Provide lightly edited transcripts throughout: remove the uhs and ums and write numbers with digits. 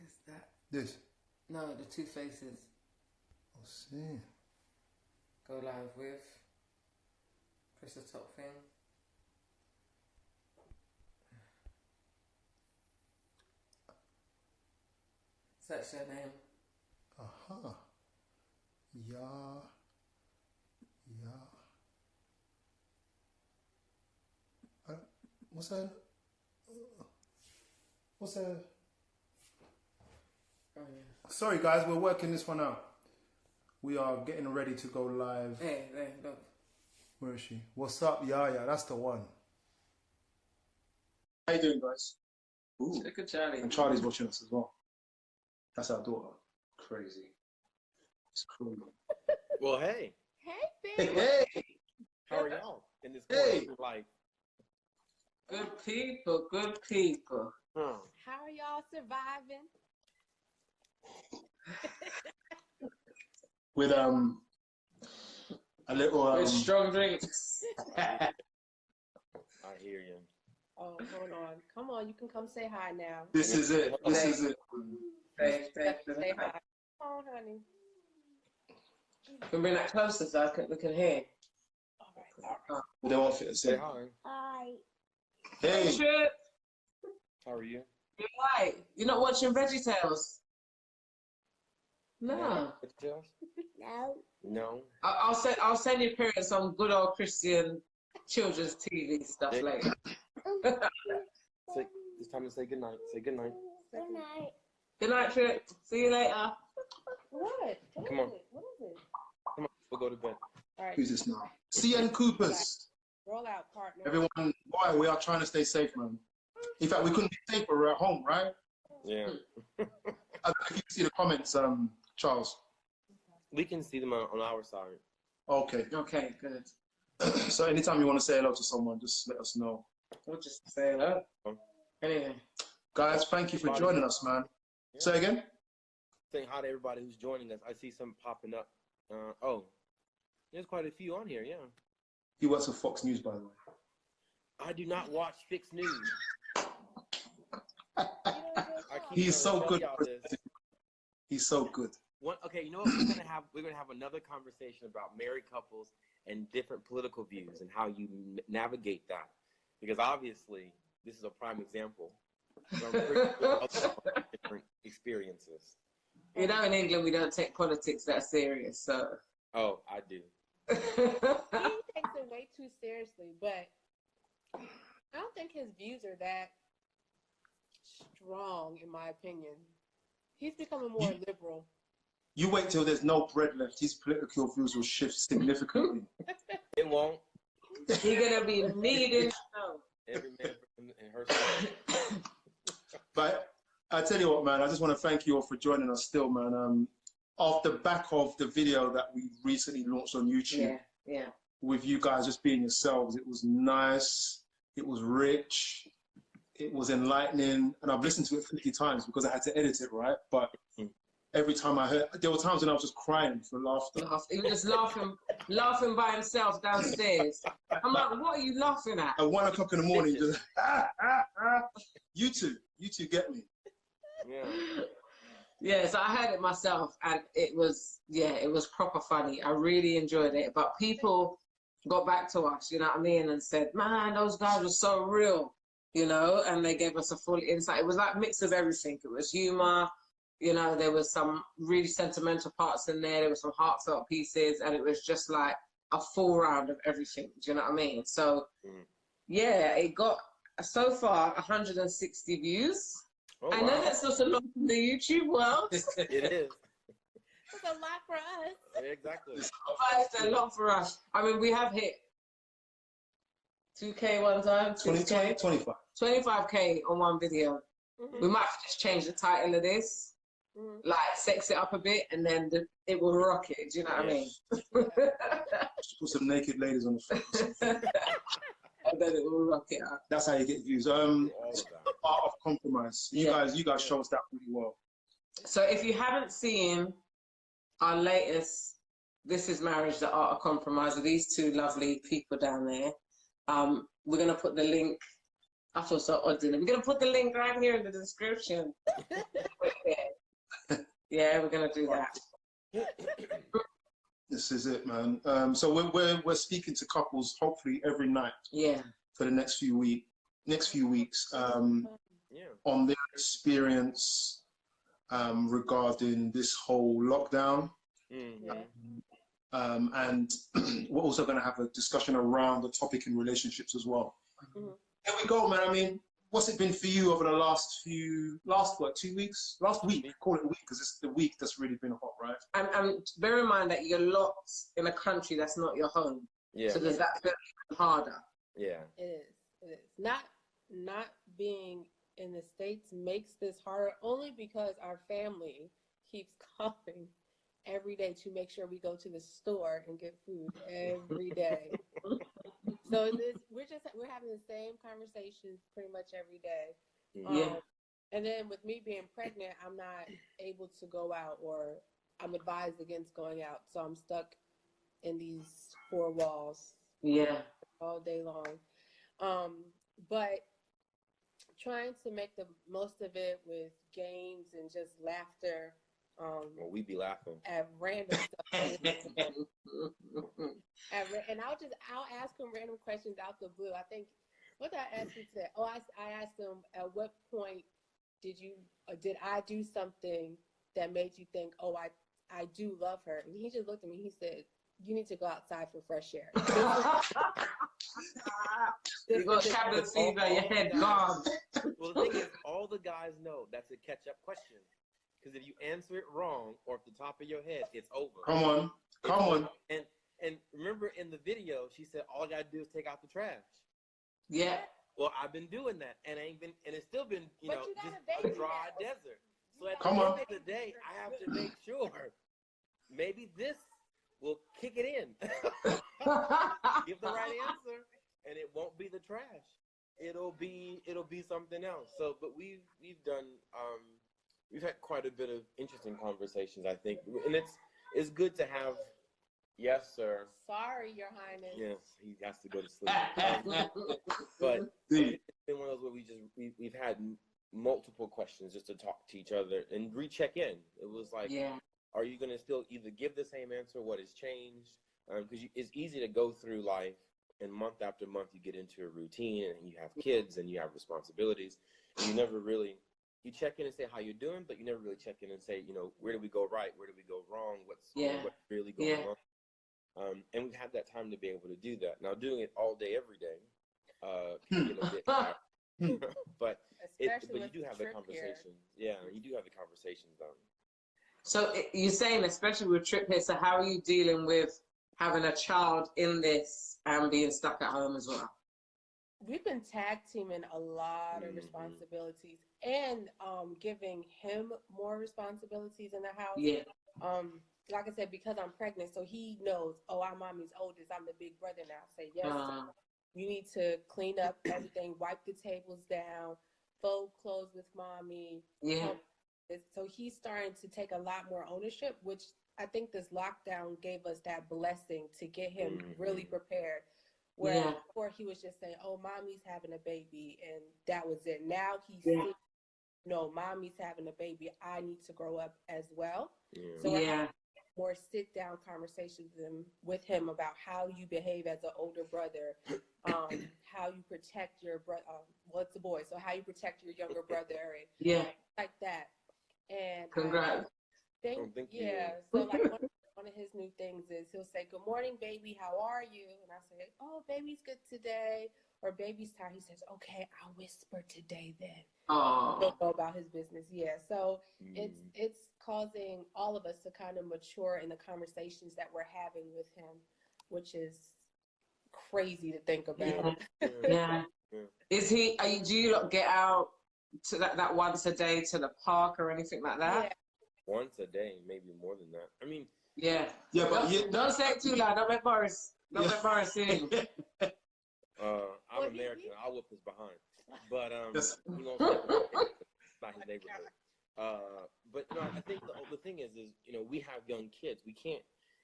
is that? This. No, the two faces. I'll see. Go live with. Press the top thing. Search their name. Aha. Yeah. Yeah. What's that? What's that? Oh, yeah. Sorry, guys, we're working this one out. We are getting ready to go live. Hey, look. Where is she? What's up? Yeah, that's the one. How you doing, guys? Ooh. Look at Charlie. And Charlie's watching us as well. That's our daughter. Crazy. It's crazy. Well, hey. Hey, baby. Hey! How are y'all in this Hey. quarantine life? Good people, good people. Huh. How are y'all surviving? With a little With strong drinks. I hear you. Oh, hold on. Come on, you can come say hi now. This is it. This is it. Say Say hi. Come on, honey. Can bring that closer so we can hear. All right. We don't want fit to Say say. hi. Hi. Hey! Trip, How are you? you're right. You're not watching VeggieTales? No. Details? No. No. I'll send your parents some good old Christian children's TV stuff Yeah. later. Say, it's time to say goodnight. Say goodnight. Good night. Good night, Trip. See you later. What? Come on. What is it? Come on, we'll go to bed. All right. Who's this now? CN Coopers. Roll out, partner. Everyone, boy, we are trying to stay safe, man. In fact, we couldn't be safer. We're at home, right? Yeah. I don't know if you can see the comments, Charles. We can see them on our side. Okay. Okay, good. So anytime you want to say hello to someone, just let us know. We'll just say hello. Anyway. Guys, thank you for joining us, man. Yeah. Say again? Saying hi to everybody who's joining us. I see some popping up. Oh, there's quite a few on here, yeah. He works for Fox News, by the way. I do not watch fixed news. He's so good. He's so good. Okay, you know what? We're gonna have another conversation about married couples and different political views and how you navigate that, because obviously this is a prime example of different experiences. You know, in England, we don't take politics that serious, so. Oh, I do. He takes it way too seriously, but I don't think his views are that strong, in my opinion. He's becoming more liberal. You wait till there's no bread left. His political views will shift significantly. It won't. You're going to be needing. Every man and herself. But I tell you what, man, I just want to thank you all for joining us still, man. Off the back of the video that we recently launched on YouTube, Yeah. with you guys just being yourselves, it was nice, it was rich, it was enlightening, and I've listened to it 50 times because I had to edit it, right? But every time I heard, there were times when I was just crying for laughter. He was just laughing by himself downstairs. I'm like, what are you laughing at? At 1 o'clock in the morning, just You two get me. Yeah. Yeah, so I heard it myself, and it was proper funny. I really enjoyed it. But people got back to us, you know what I mean, and said, man, those guys were so real, you know, and they gave us a full insight. It was like a mix of everything. It was humor, you know, there was some really sentimental parts in there. There were some heartfelt pieces, and it was just like a full round of everything. Do you know what I mean? So, yeah, it got, so far, 160 views. Oh, I know that's not a lot in the YouTube world. It is. It's a lot for us. Yeah, exactly. But it's a lot for us. I mean, we have hit 2K one time, 20, 25. 25K on one video. We might have just change the title of this, like sex it up a bit, and then it will rock it. Do you know what I mean? Just put some naked ladies on the front. And then it will rock it up. That's how you get views. It's art of compromise. You guys show us that pretty well. So if you haven't seen our latest This Is Marriage, The Art of Compromise, with these two lovely people down there, we're going to put the link I feel so odd in it. We're gonna put the link right here in the description. Yeah, we're gonna do that. This is it, man. So we're speaking to couples hopefully every night. Yeah. For the next few weeks, on their experience regarding this whole lockdown. And we're also going to have a discussion around the topic in relationships as well. Here we go, man. I mean, what's it been for you over the last 2 weeks? Last week, call it a week, because it's the week that's really been hot, right? And bear in mind that you're locked in a country that's not your home. Yeah. So does that feel harder? Yeah. It is. It is. Not being in the States makes this harder only because our family keeps calling every day to make sure we go to the store and get food every day. So we're having the same conversations pretty much every day. And then with me being pregnant, I'm not able to go out, or I'm advised against going out. So I'm stuck in these four walls. Yeah. All day long. But trying to make the most of it with games and just laughter. Well, we be laughing at random stuff. And I'll ask him random questions out the blue. I think, what did I ask him today? Oh, I asked him, at what point did I do something that made you think, oh, I do love her? And he just looked at me. He said, you need to go outside for fresh air. You got cabin fever, your head gone. Well, the thing is, all the guys know that's a catch-up question. Because if you answer it wrong, or at the top of your head, it's over. Come on. And remember in the video, she said, all I gotta do is take out the trash. Yeah. Well, I've been doing that, and it's still been, just a dry desert. So at the end of the day, I have to make sure maybe this will kick it in. Give the right answer, and it won't be the trash. It'll be something else. So, but we've had quite a bit of interesting conversations, I think, and it's good to have. Yes, sir. Sorry, Your Highness. Yes, he has to go to sleep. But it's been one of those where we've had multiple questions just to talk to each other and recheck in. It was like, are you going to still either give the same answer, what has changed? Because it's easy to go through life, and month after month you get into a routine, and you have kids and you have responsibilities, and you never really, you check in and say how you're doing, but you never really check in and say, where did we go right? Where did we go wrong? What's really going on? And we've had that time to be able to do that. Now, doing it all day, every day, can get a bit tired. but you do have the conversation. Yeah, you do have the conversations done. So you're saying, especially with Trip here, so how are you dealing with having a child in this and being stuck at home as well? We've been tag teaming a lot of responsibilities and giving him more responsibilities in the house. Yeah. Like I said, because I'm pregnant, so he knows, oh, I'm mommy's oldest. I'm the big brother now. Say, yes, you need to clean up everything, wipe the tables down, fold clothes with mommy. Yeah. So he's starting to take a lot more ownership, which I think this lockdown gave us that blessing to get him really prepared. Where before he was just saying, oh, mommy's having a baby, and that was it. Now he's saying, no, mommy's having a baby. I need to grow up as well. So we're having more sit-down conversations with him about how you behave as an older brother, how you protect your brother. Well, it's a boy, so how you protect your younger brother, and like that. And congrats. Thank you. So like one of his new things is he'll say, good morning, baby, how are you? And I say, oh, baby's good today, or baby's tired. He says, okay, I'll whisper today then. He'll go about his business. So it's causing all of us to kind of mature in the conversations that we're having with him, which is crazy to think about. Is he, do you get out to that once a day to the park or anything like that? Once a day, maybe more than that. I mean, but don't say it too loud. Don't make Boris sing. I'm American. I'll whoop his behind. But it's not his neighborhood. But I think the thing is we have young kids. We can't.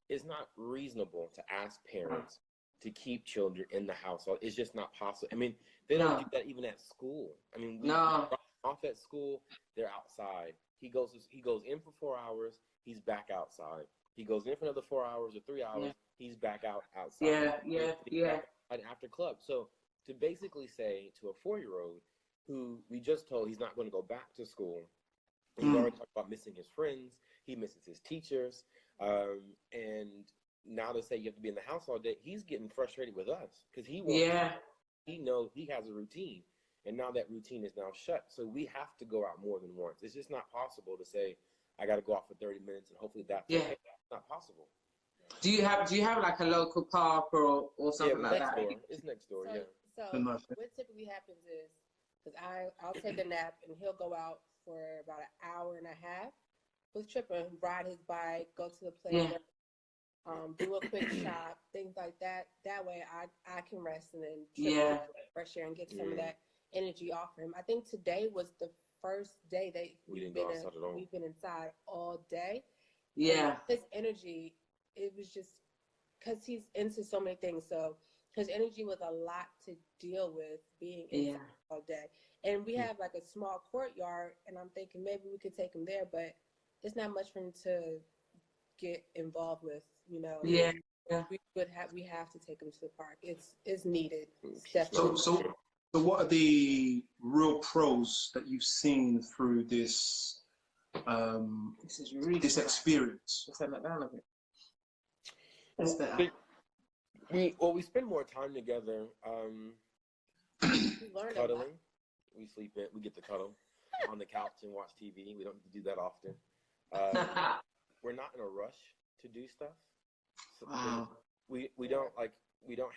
It's not reasonable to ask parents to keep children in the household. It's just not possible. I mean, they don't do that even at school. I mean, we drop them off at school, they're outside. He goes in for 4 hours, he's back outside. He goes in for another 4 hours or 3 hours, he's back outside. After club. So to basically say to a 4-year-old who we just told he's not going to go back to school, he's already talked about missing his friends, he misses his teachers, and now to say you have to be in the house all day, he's getting frustrated with us because he wants he knows he has a routine, and now that routine is now shut. So we have to go out more than once. It's just not possible to say I got to go out for 30 minutes and hopefully that's okay. It's not possible. Do you have like a local park or something like that? It's next door. So what typically happens is, because I'll take a nap and he'll go out for about an hour and a half with Tripper, ride his bike, go to the playground, do a quick shop, things like that. That way I can rest and then Tripper fresh air and get some of that energy off of him. I think today was the first day that we've been inside all day. Yeah. And his energy, it was just because he's into so many things. So his energy was a lot to deal with being inside all day. And we have like a small courtyard, and I'm thinking maybe we could take him there, but it's not much for him to get involved with, you know. Yeah. We have to take him to the park. It's needed. So what are the real pros that you've seen through this this experience? Let's turn that down a bit. That's better. We spend more time together. Cuddling. We sleep in. We get to cuddle on the couch and watch TV. We don't do that often. We're not in a rush to do stuff. So we don't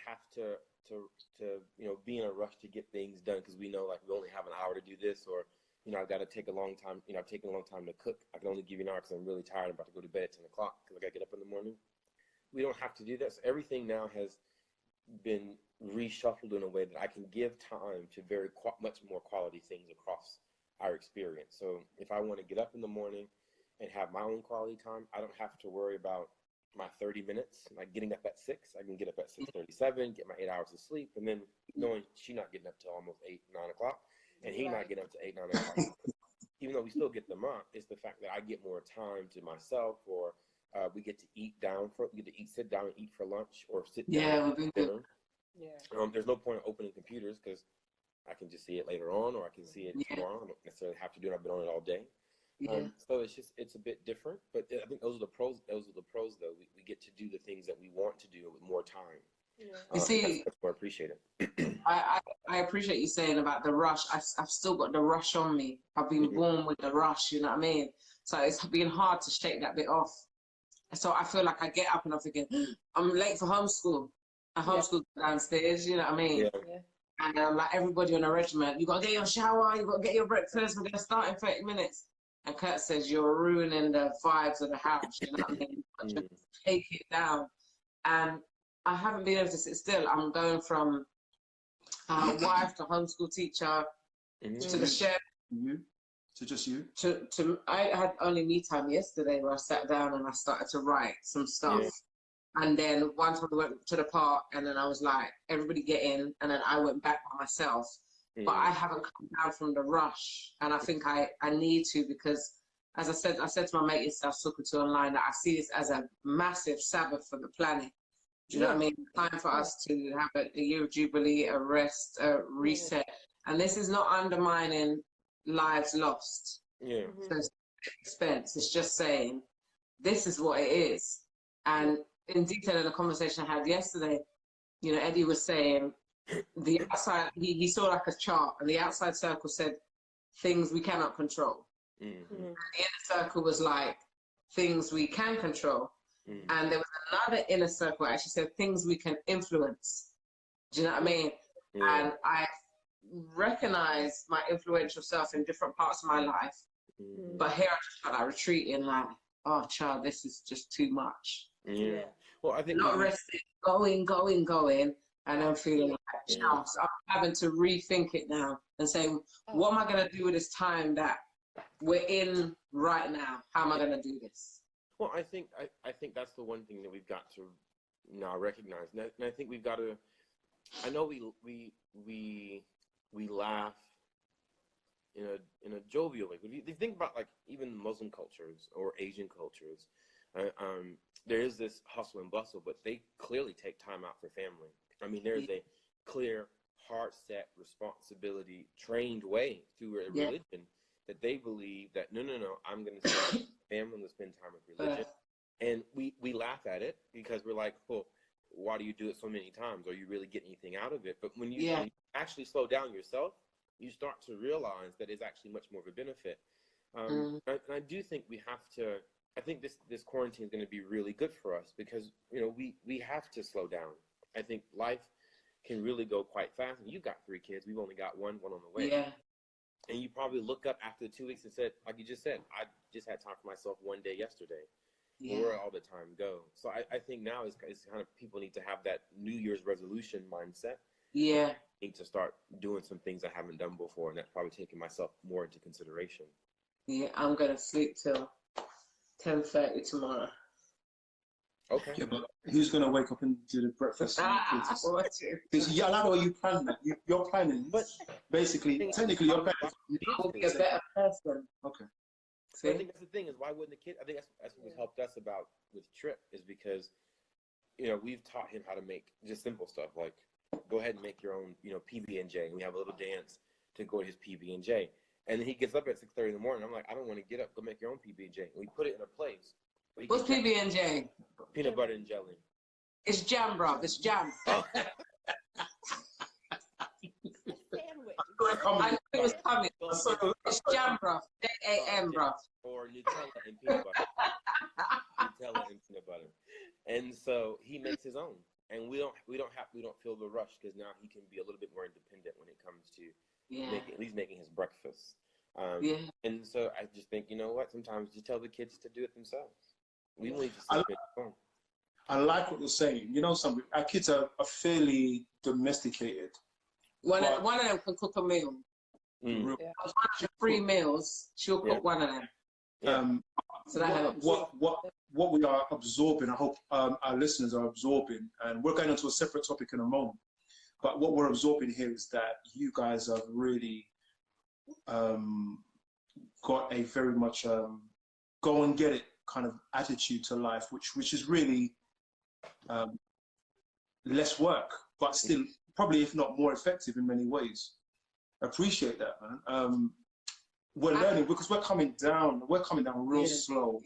have to be in a rush to get things done because we know like we only have an hour to do this, or I've got to take a long time. I've taken a long time to cook. I can only give you an hour because I'm really tired. I'm about to go to bed at 10 o'clock because I got to get up in the morning. We don't have to do that. So everything now has been reshuffled in a way that I can give time to much more quality things across our experience. So if I want to get up in the morning and have my own quality time, I don't have to worry about my 30 minutes, like getting up at 6. I can get up at 6:37, get my 8 hours of sleep, and then knowing she's not getting up till almost 8, 9 o'clock, and he not getting up to 8, 9 o'clock. Even though we still get them up, it's the fact that I get more time to myself, or we get to sit down and eat for lunch, or sit down and dinner. Yeah. There's no point in opening computers because I can just see it later on, or I can see it tomorrow. I don't necessarily have to do it. I've been on it all day. So it's a bit different, but I think those are the pros. Though we get to do the things that we want to do with more time. You see, that's more appreciated. I appreciate you saying about the rush. I've still got the rush on me. I've been born with the rush. You know what I mean? So it's been hard to shake that bit off. So I feel like I get up and I'm thinking, I'm late for homeschool. I homeschool downstairs, you know what I mean? Yeah. And I'm like, everybody on a regiment, you got to get your shower, you got to get your breakfast, we're going to start in 30 minutes. And Kurt says, you're ruining the vibes of the house, you know what I mean? Just take it down. And I haven't been able to sit still. I'm going from wife to homeschool teacher to the chef. To just you? I had only me time yesterday where I sat down and I started to write some stuff. And then one time we went to the park and then I was like, everybody get in. And then I went back by myself. But I haven't come down from the rush. And I think I need to, because as I said to my mate yesterday, I was talking to online, that I see this as a massive Sabbath for the planet. Do you know what I mean? Time for us to have a year of Jubilee, a rest, a reset. And this is not undermining lives lost. So it's expense. It's just saying, this is what it is. And in detail in the conversation I had yesterday, Eddie was saying the outside, he saw like a chart, and the outside circle said things we cannot control. And the inner circle was like things we can control. And there was another inner circle that actually said things we can influence. Do you know what I mean? And I recognize my influential self in different parts of my life. But here I just felt like retreating, like, oh, child, this is just too much. Well, I think not resting, going, and I'm feeling like, child, so I'm having to rethink it now and say, what am I going to do with this time that we're in right now? How am I going to do this? Well, I think that's the one thing that we've got to No, I recognize, and I think we've got to. I know we laugh in a jovial way. If you think about like even Muslim cultures or Asian cultures, there is this hustle and bustle, but they clearly take time out for family. I mean, there's a clear, hard set responsibility, trained way through a religion that they believe that no, I'm going to spend family, I'm going to spend time with religion. And we laugh at it because we're like, well, why do you do it so many times? Are you really getting anything out of it? But when you actually slow down yourself, you start to realize that it's actually much more of a benefit. And I do think we have to, I think this quarantine is going to be really good for us because, we have to slow down. I think life can really go quite fast. And you've got 3 kids. We've only got one on the way. Yeah. And you probably look up after the 2 weeks and said, like you just said, I just had time for myself one day yesterday. Yeah. Where all the time go? So I think now is kind of people need to have that New Year's resolution mindset. Yeah. I need to start doing some things I haven't done before, and that's probably taking myself more into consideration. Yeah, I'm going to sleep till 10:30 tomorrow. Okay. Yeah, but who's going to wake up and do the breakfast? Because I like what you plan that. You're planning, but basically, technically, you're planning. You'll be a better person. Okay. See? I think that's the thing is why wouldn't the kid? I think that's what helped us about with Trip is because, we've taught him how to make just simple stuff like go ahead and make your own, PB&J. And we have a little dance to go to his PB&J. And then he gets up at 6:30 in the morning. I'm like, I don't want to get up. Go make your own PB&J. And we put it in a place. What's PB&J? Peanut butter and jelly. It's jam, bro. It's jam. Oh. I knew it was coming. It's jam, bro. J-A-M, bro. Or Nutella and peanut butter. Nutella and peanut butter. And so he makes his own. And we don't feel the rush because now he can be a little bit more independent when it comes to at least making his breakfast. And so I just think, you know what? Sometimes just tell the kids to do it themselves. We only just I like what you're saying. You know something? Our kids are fairly domesticated. One of them can cook a meal. Mm. Yeah. 3 meals, she'll cook one of them. So that helps. What we are absorbing, I hope our listeners are absorbing, and we're going into a separate topic in a moment. But what we're absorbing here is that you guys have really got a very much go and get it kind of attitude to life, which is really less work, but still probably, if not more effective in many ways. Appreciate that, man. We're learning because we're coming down real slow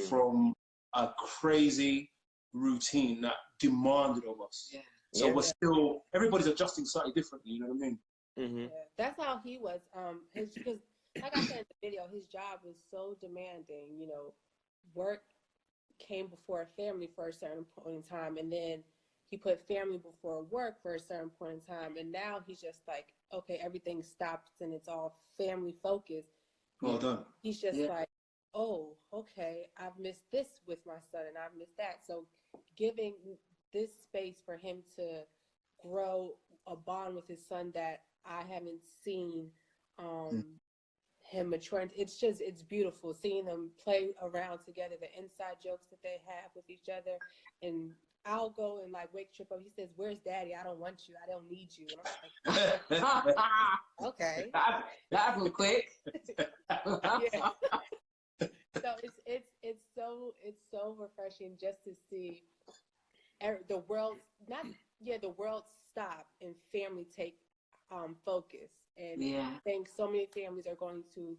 from a crazy routine that demanded of us. Yeah. So we're still, everybody's adjusting slightly differently, you know what I mean? Mm-hmm. Yeah. That's how he was. Because like I said in the video, his job was so demanding, work came before family for a certain point in time, and then he put family before work for a certain point in time, and now he's just like, okay, everything stops and it's all family focused. Well done. He's just like, oh, okay, I've missed this with my son and I've missed that. So giving this space for him to grow a bond with his son that I haven't seen him mature. It's beautiful seeing them play around together, the inside jokes that they have with each other. And I'll go and like wake Trip up. He says, "Where's Daddy? I don't want you. I don't need you." And I'm like, okay, that happened quick. Yeah. So it's so refreshing just to see the world stop and family take focus. And I think so many families are going to,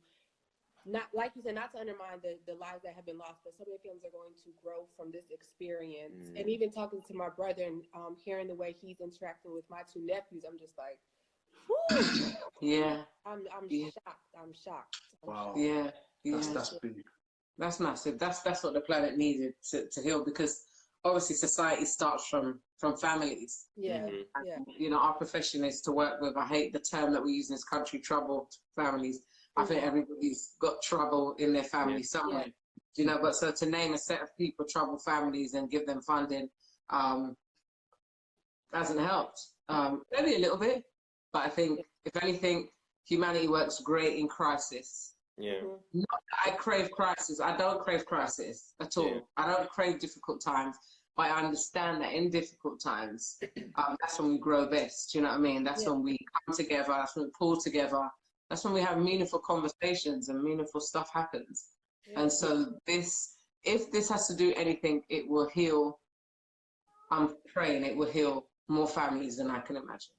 not like you said, not to undermine the lives that have been lost, but so many families are going to grow from this experience. And even talking to my brother and hearing the way he's interacting with my 2 nephews, I'm just like, whoo! Yeah. I'm shocked. I'm shocked. Wow. Yeah. That's big. That's massive. That's what the planet needed to heal, because obviously society starts from families. Yeah. And, our profession is to work with, I hate the term that we use in this country, troubled families. I think everybody's got trouble in their family somewhere, but so to name a set of people, troubled families, and give them funding, hasn't helped. Maybe a little bit, but I think if anything, humanity works great in crisis. Yeah. Not that I crave crisis. I don't crave crisis at all. Yeah. I don't crave difficult times. But I understand that in difficult times, that's when we grow best. Do you know what I mean? That's when we come together. That's when we pull together. That's when we have meaningful conversations and meaningful stuff happens. And so if this has to do anything, it will heal. I'm praying it will heal more families than I can imagine.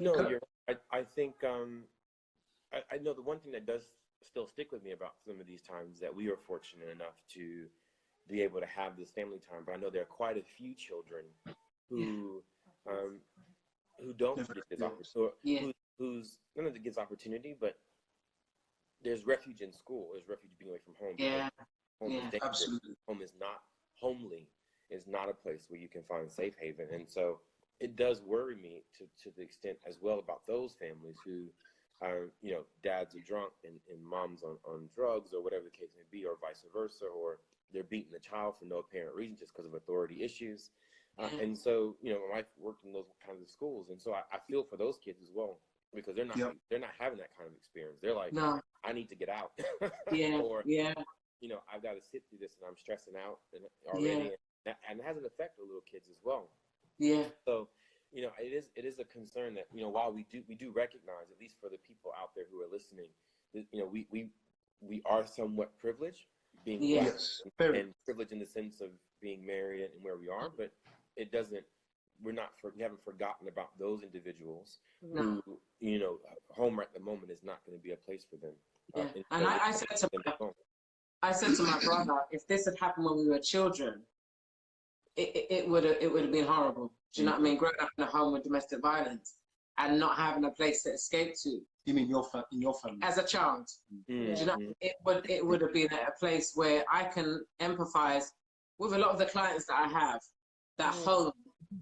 No, you're right. I think I know the one thing that does still stick with me about some of these times that we are fortunate enough to be able to have this family time. But I know there are quite a few children who don't get this opportunity, who's none of it gives opportunity, but there's refuge in school. There's refuge being away from home. Home is dangerous. Absolutely. Home is not homely. Is not a place where you can find safe haven. And so it does worry me to the extent as well about those families who are, dads are drunk and moms on drugs or whatever the case may be, or vice versa, or they're beating the child for no apparent reason just because of authority issues. And so, my wife worked in those kinds of schools. And so I feel for those kids as well, because they're not having that kind of experience. They're like, no. I need to get out. Or, I've got to sit through this and I'm stressing out already. And it has an effect on little kids as well. So, it is a concern that, while we do recognize, at least for the people out there who are listening, that, we are somewhat privileged, being black and privileged in the sense of being married and where we are, but it doesn't, we haven't forgotten about those individuals who, home at the moment is not going to be a place for them. And I said to my brother, if this had happened when we were children, it would have been horrible. Do you know what I mean? Growing up in a home with domestic violence and not having a place to escape to. You mean in your family? As a child. Do you know, it would have been a place where I can empathize with a lot of the clients that I have. That home,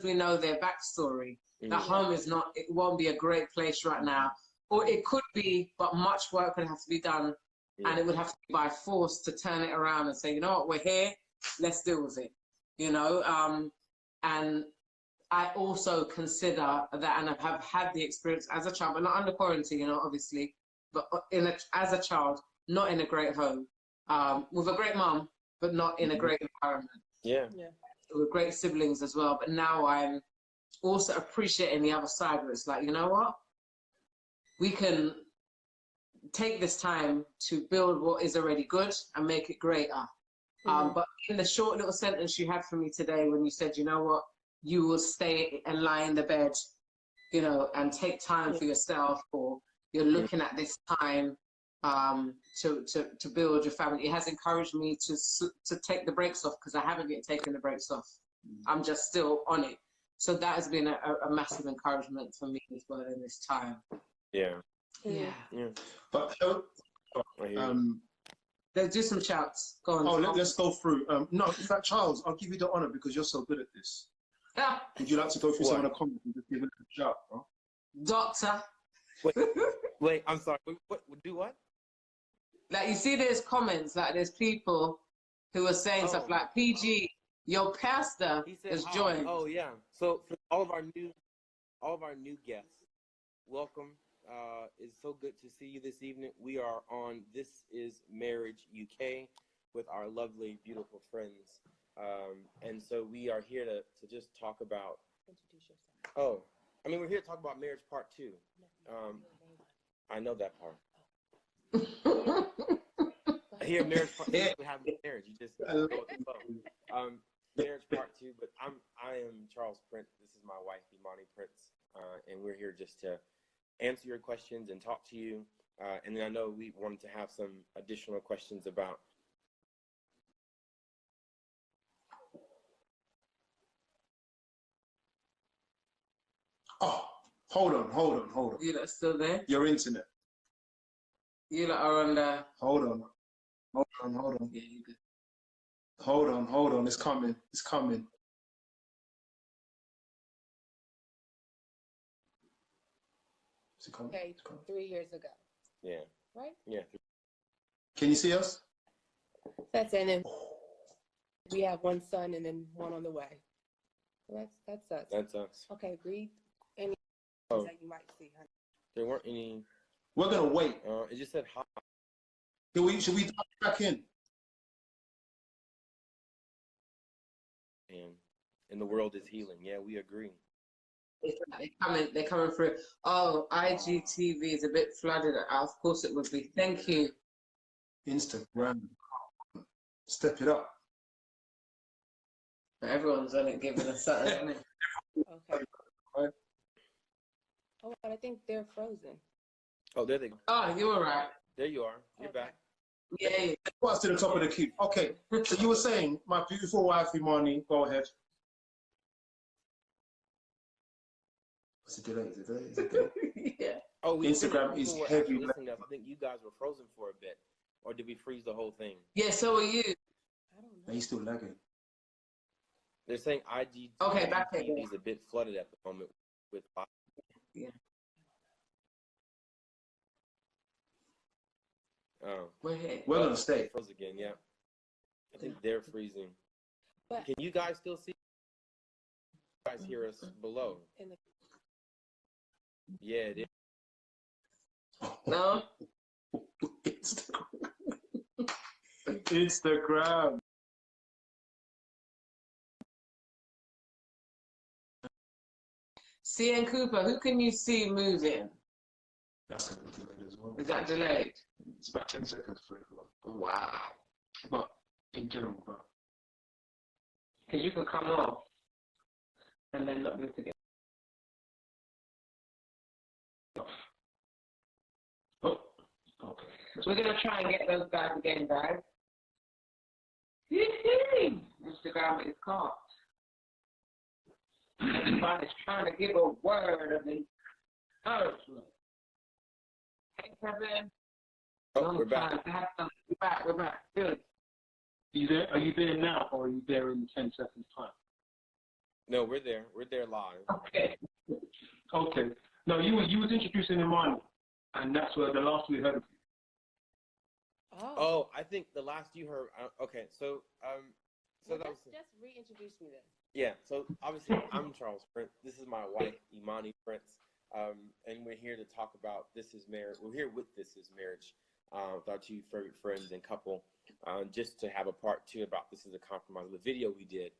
we know their backstory. That home it won't be a great place right now. Or it could be, but much work would have to be done. And it would have to be by force to turn it around and say, you know what, we're here, let's deal with it. And I also consider that, and I have had the experience as a child, but not under quarantine, obviously, but as a child, not in a great home, with a great mom, but not in a great environment. With great siblings as well. But now I'm also appreciating the other side, where it's like, you know what? We can take this time to build what is already good and make it greater. But in the short little sentence you had for me today, when you said, you know what, you will stay and lie in the bed, and take time for yourself, or you're looking at this time to build your family. It has encouraged me to take the brakes off, because I haven't yet taken the brakes off. I'm just still on it. So that has been a massive encouragement for me as well in this time. But let's do some shouts. Go on. Let's go through. No, in fact, Charles, I'll give you the honor because you're so good at this. Would you like to go through some of the comments and just give it a shout, bro? Doctor. Wait, I'm sorry. What? Do what? Like, you see, there's comments, like there's people who are saying stuff like, PG, your pastor has joined. Oh yeah. So for all of our new guests, welcome. It's so good to see you this evening. We are on This Is Marriage UK with our lovely, beautiful friends. And so we are here to just talk about... Introduce yourself. We're here to talk about marriage part 2. I know that part. Here, marriage part 2, we have marriage. You just go with the flow. Marriage part 2, but I am Charles Prince. This is my wife, Imani Prince. And we're here just to answer your questions and talk to you. And then I know we wanted to have some additional questions about... Oh, hold on. You lot still there? Your internet. You lot are on the... Hold on. Yeah, you good. Hold on. It's coming. Okay, 3 years ago. Yeah. Right? Yeah. Can you see us? That's it. And we have one son and then one on the way. So that's us. That's us. Okay, read any that you might see, honey. There weren't any. We're gonna wait. It just said hi. Should we dive back in? And and the world is healing. Yeah, we agree. They're coming through. Oh, IGTV is a bit flooded. Of course it would be. Thank you. Instagram. Step it up. Everyone's on it giving us something, isn't it? Okay. Right. Oh, but I think they're frozen. Oh, there they go. Oh, you're all right. There you are. You're Okay. back. Yeah. What's to the top of the queue? Okay. So you were saying, my beautiful wife, Imani, go ahead. What's the delay? Is it delay? Is it delay? Yeah. Oh, Instagram is heavy. Listening to us. I think you guys were frozen for a bit, or did we freeze the whole thing? Yeah, so are you. I don't know. Are you still lagging? They're saying IGTV Okay, back again. is a bit flooded at the moment with. Yeah. Oh, We're here. We're gonna stay. froze again. Yeah, I think they're freezing. But Can you guys still see? You guys hear us below? in the Yeah, it is. No? Instagram. CN Cooper, who can you see moving? That's a bit delayed as well. Is that delayed? It's about 10 seconds for it. Wow. But in general, but Because you can come off and then not move again. oh, okay. We're going to try and get those guys again, guys. Instagram is caught. Everybody's trying to give a word of encouragement. Hey, Kevin. Oh, we're back. We're back. Good. Are you there now, or are you there in 10 seconds time? No, we're there. We're there live. Okay. Okay. No, you was introducing Imani, and that's where the last we heard of you. Oh, I think the last you heard. Okay, so well, that was just reintroduce me then. yeah. So obviously, I'm Charles Prince. This is my wife, Imani Prince, and we're here to talk about This Is Marriage. We're here with This Is Marriage, with our two favorite friends and couple, just to have a part two about This Is a Compromise. The video we did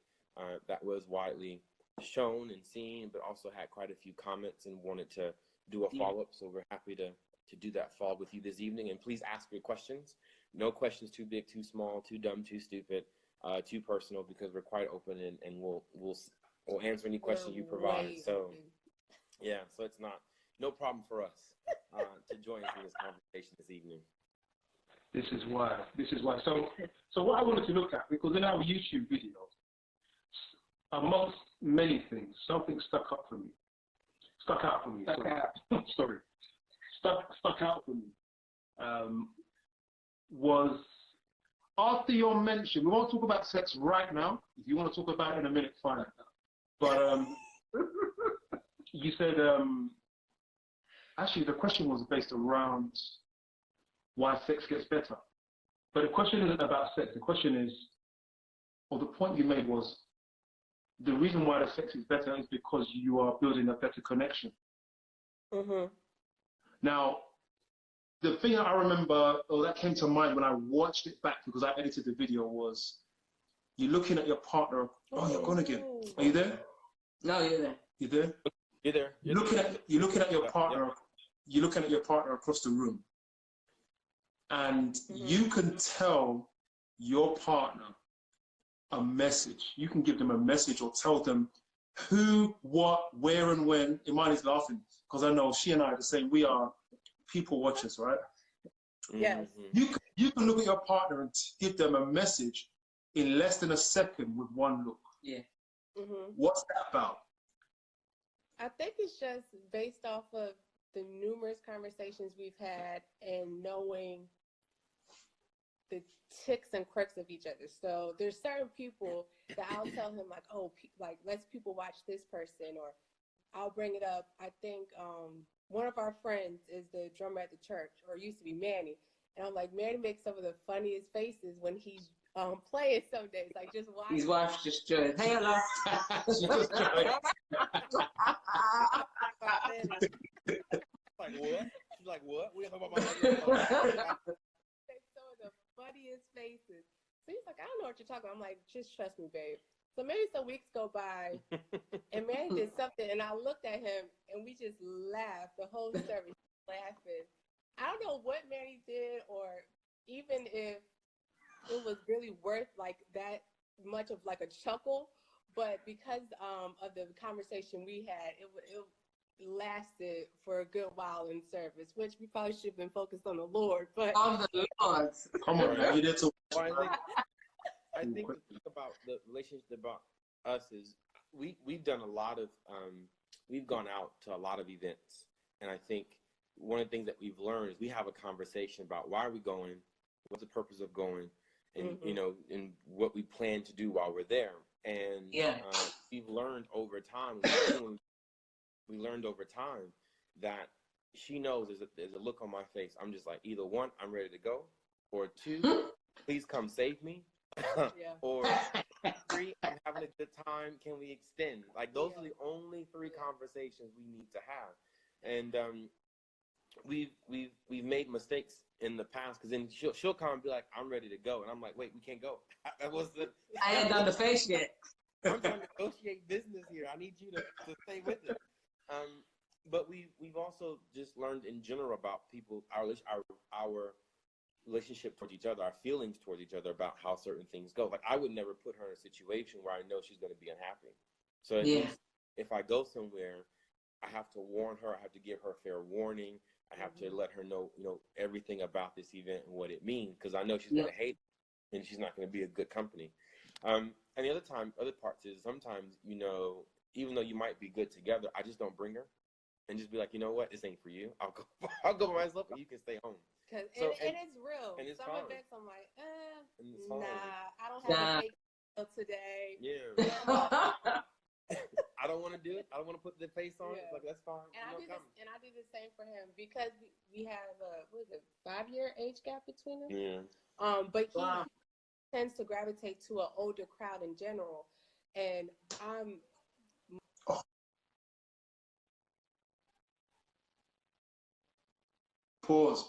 that was widely shown and seen, but also had quite a few comments and wanted to do a follow-up. So we're happy to do that follow-up with you this evening. And please ask your questions. No questions too big, too small, too dumb, too stupid, too personal, because we're quite open and we'll answer any questions you provide. So yeah, so it's no problem for us to join us in this conversation this evening. This is why. So what I wanted to look at, because in our YouTube videos, amongst many things, something stuck out for me. Stuck out for me. Was after your mention, we won't talk about sex right now. If you want to talk about it in a minute, fine. But you said, actually the question was based around why sex gets better. But the question isn't about sex. The question is, or the point you made was, the reason why the sex is better is because you are building a better connection. Mm-hmm. Now, the thing I remember, or that came to mind when I watched it back, because I edited the video, was you're looking at your partner. Oh, you're gone again. Are you there? No, you're there. You there? You're there. You're looking at your partner. You're looking at your partner across the room, and you can tell your partner a message. You can give them a message or tell them who, what, where, and when. Imani's laughing because I know she and I are the same. We are people watchers, right? Yes. You can look at your partner and give them a message in less than a second with one look. Yeah. Mm-hmm. What's that about? I think it's just based off of the numerous conversations we've had and knowing the ticks and quirks of each other. So there's certain people that I'll tell him like, oh, like let's people watch this person, or I'll bring it up. I think one of our friends is the drummer at the church, or used to be Manny, and I'm like, Manny makes some of the funniest faces when he's playing some days. Like just watch. His wife just joined. Hey, hello. Like what? She's like, what? We talking about my Some of the funniest faces. So he's like, I don't know what you're talking about. I'm like, just trust me, babe. So maybe some weeks go by, and Manny did something, and I looked at him, and we just laughed the whole service, laughing. I don't know what Manny did, or even if it was really worth like that much of like a chuckle, but because of the conversation we had, it lasted for a good while in service, which we probably should have been focused on the Lord. But on the Lord. Come on, man. You did to. Well, I think the thing about the relationship about us is we've done a lot of we've gone out to a lot of events, and I think one of the things that we've learned is we have a conversation about why are we going, what's the purpose of going, and you know, and what we plan to do while we're there. And we've learned over time. We learned over time that she knows there's a look on my face. I'm just like, either one, I'm ready to go, or two, please come save me. Or three, I'm having a good time. Can we extend? Like those are the only three conversations we need to have. And we've made mistakes in the past because then she'll come and be like, I'm ready to go, and I'm like, wait, we can't go. I ain't done the face yet. I'm trying to negotiate business here. I need you to stay with it. But we've also just learned in general about people, our relationship towards each other, our feelings towards each other about how certain things go. Like I would never put her in a situation where I know she's going to be unhappy. So at least if I go somewhere, I have to warn her. I have to give her fair warning. I have to let her know, everything about this event and what it means, because I know she's going to hate it and she's not going to be a good company. And the other parts is sometimes, even though you might be good together, I just don't bring her and just be like, you know what, this ain't for you. I'll go by myself and you can stay home. And it's real. And it's some fine. events I'm like, Nah, I don't have a date today. Yeah. I don't want to do it. I don't want to put the face on it. Like, that's fine. And I do the same for him because we have a 5-year age gap between us. Yeah. But he tends to gravitate to an older crowd in general, and I'm. Pause.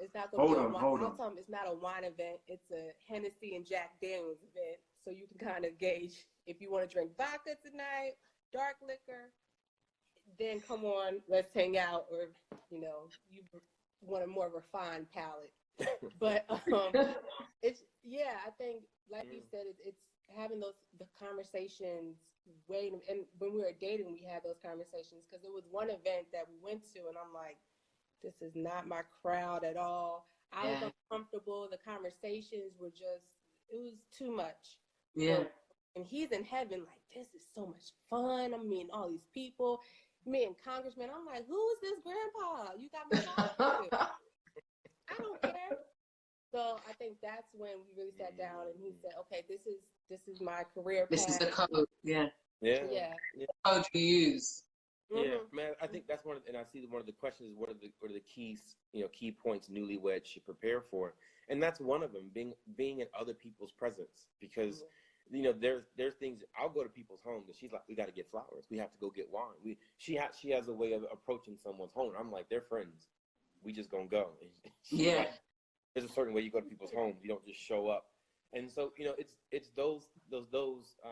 It's not Hold on. Tell him it's not a wine event. It's a Hennessy and Jack Daniels event. So you can kind of gauge if you want to drink vodka tonight, dark liquor, then come on, let's hang out. Or, you want a more refined palate. But it's, I think, like you said, it's having the conversations. And when we were dating, we had those conversations because it was one event that we went to, and I'm like, this is not my crowd at all. I was uncomfortable. The conversations were it was too much. Yeah. And he's in heaven like, this is so much fun. I'm meeting all these people. Me and Congressman, I'm like, who is this grandpa? You got me talking to. I don't care. So I think that's when we really sat down and he said, okay, this is my career path. This is the code. Yeah. Code you use. Yeah, man. I think that's and I see one of the questions is what are the keys, key points newlyweds should prepare for, and that's one of them, being in other people's presence, because there's things. I'll go to people's homes and she's like, we got to get flowers, we have to go get wine. She has a way of approaching someone's home. I'm like, they're friends, we just gonna go. Like, there's a certain way you go to people's homes. You don't just show up. And so it's those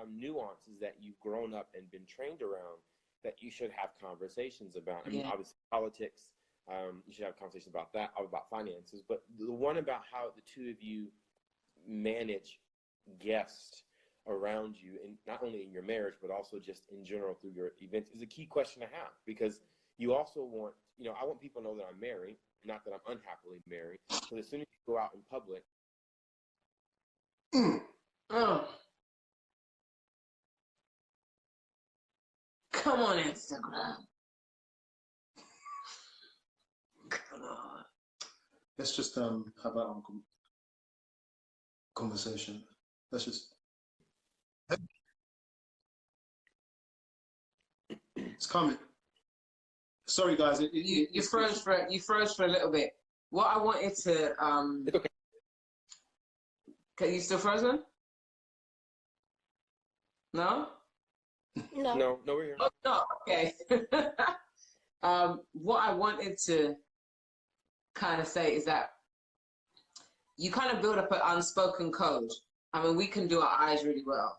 nuances that you've grown up and been trained around that you should have conversations about. I mean, obviously politics, you should have conversations about that, about finances, but the one about how the two of you manage guests around you, and not only in your marriage, but also just in general through your events, is a key question to have, because you also want, I want people to know that I'm married, not that I'm unhappily married. So as soon as you go out in public, come on, Instagram. Come on. Let's just have our conversation. Let's just. It's coming. Sorry, guys. You froze for a little bit. What I wanted to it's okay. Can you still frozen? No. No, we're here. Oh, no, okay. What I wanted to kind of say is that you kind of build up an unspoken code. I mean, we can do our eyes really well.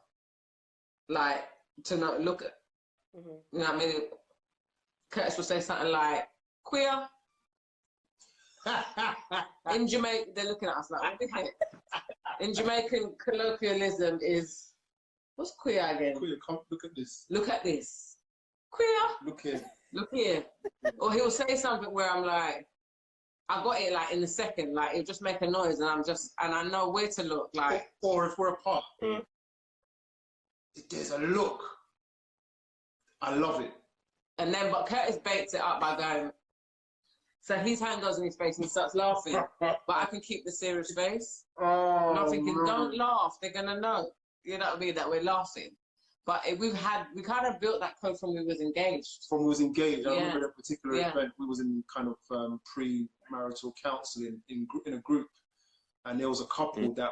like to not look at, you know what I mean? Curtis will say something like, queer. In Jamaica, they're looking at us like, what the heck? In Jamaican colloquialism is, what's queer again? Queer, come look at this. Look at this. Queer. Look here. Look here. Or he'll say something where I'm like, I got it like in a second, like it'll just make a noise and I know where to look, like. Or if we're apart, there's a look. I love it. And then, but Curtis baked it up by going, so his hand goes in his face and he starts laughing, but I can keep the serious face. Oh, and I'm thinking, don't laugh, they're gonna know, you know what I mean, that we're laughing. But we kind of built that code from we was engaged. From we was engaged, I Yeah. remember that particular event, we was in kind of pre-marital counselling in a group, and there was a couple that,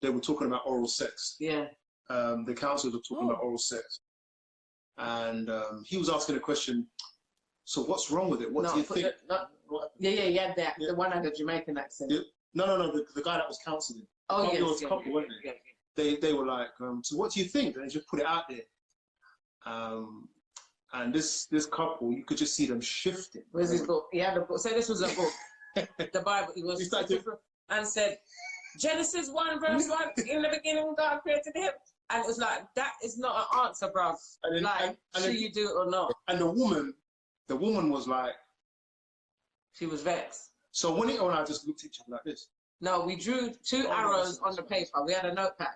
they were talking about oral sex. Yeah. The counsellors were talking about oral sex. And he was asking a question, so what's wrong with it? What do you think? Yeah, that. The one had a Jamaican accent. Yeah. No, the guy that was counselling. Oh, yes. Was a couple, weren't they? They were like, so what do you think? And they just put it out there. And this couple, you could just see them shifting. Where's his book? He had a book. So this was a book. The Bible. He was and said, Genesis 1 verse 1, in the beginning God created him. And it was like, that is not an answer, bruv. Should you do it or not? And the woman was like, she was vexed. So when I just looked at each other like this. No, we drew two arrows on the paper. We had a notepad.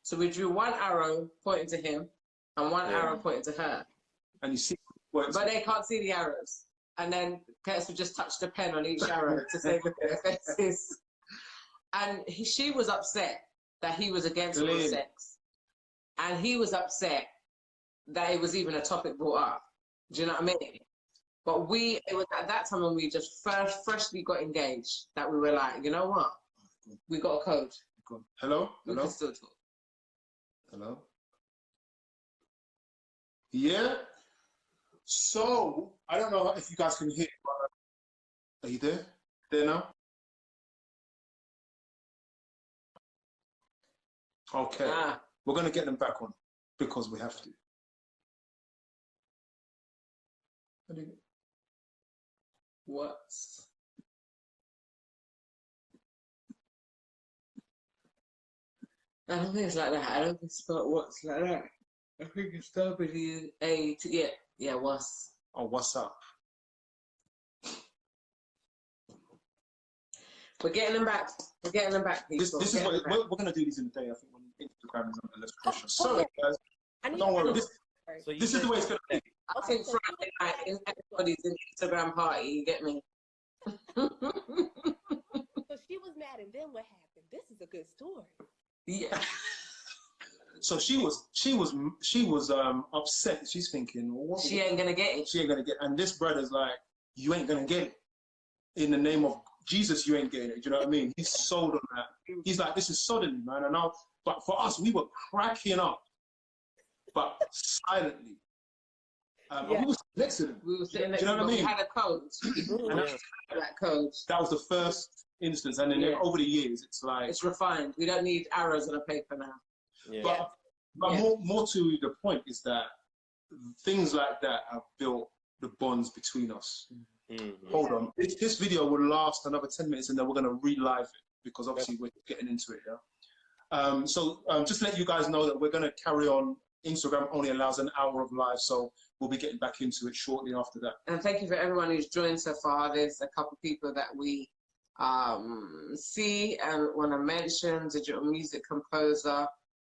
So we drew one arrow pointing to him and one arrow pointing to her. And you see, but they can't see the arrows. And then Curtis would just touch the pen on each arrow to say, look at their faces. And she was upset that he was against oral sex. And he was upset that it was even a topic brought up. Do you know what I mean? But it was at that time when we just freshly got engaged that we were like, you know what? We got a code. Hello? We can still talk. Hello? Yeah? So, I don't know if you guys can hear, but are you there? There now? Okay. We're going to get them back on because we have to. What? I don't think it's like that. I don't think it's spelled what's like that. I think it's W-A-T. Yeah, what's. Oh, what's up? We're getting them back. We're getting them back, people. This is what we're going to do these in the day, I think, when Instagram is under less pressure. So, guys, don't worry. This is the way it's going to be. I think Friday night, everybody's in the Instagram party, you get me? So she was mad, and then what happened? This is a good story. Yeah. So she was upset. She's thinking, well, she ain't gonna get it. She ain't gonna get it. And this brother's like, you ain't gonna get it. In the name of Jesus, you ain't getting it. Do you know what I mean? He's sold on that. He's like, this is sodomy, man. And but for us, we were cracking up, but silently. We were next to them. We were sitting next to them. We had a code. And that code. That was the first instance, and then over the years, it's like it's refined. We don't need arrows on a paper now. Yeah. But more to the point is that things like that have built the bonds between us. Hold on, this video will last another 10 minutes, and then we're going to relive it because obviously we're getting into it. So just to let you guys know that we're going to carry on. Instagram only allows an hour of live, so we'll be getting back into it shortly after that. And thank you for everyone who's joined so far. There's a couple people that we see and want to mention. Digital music composer,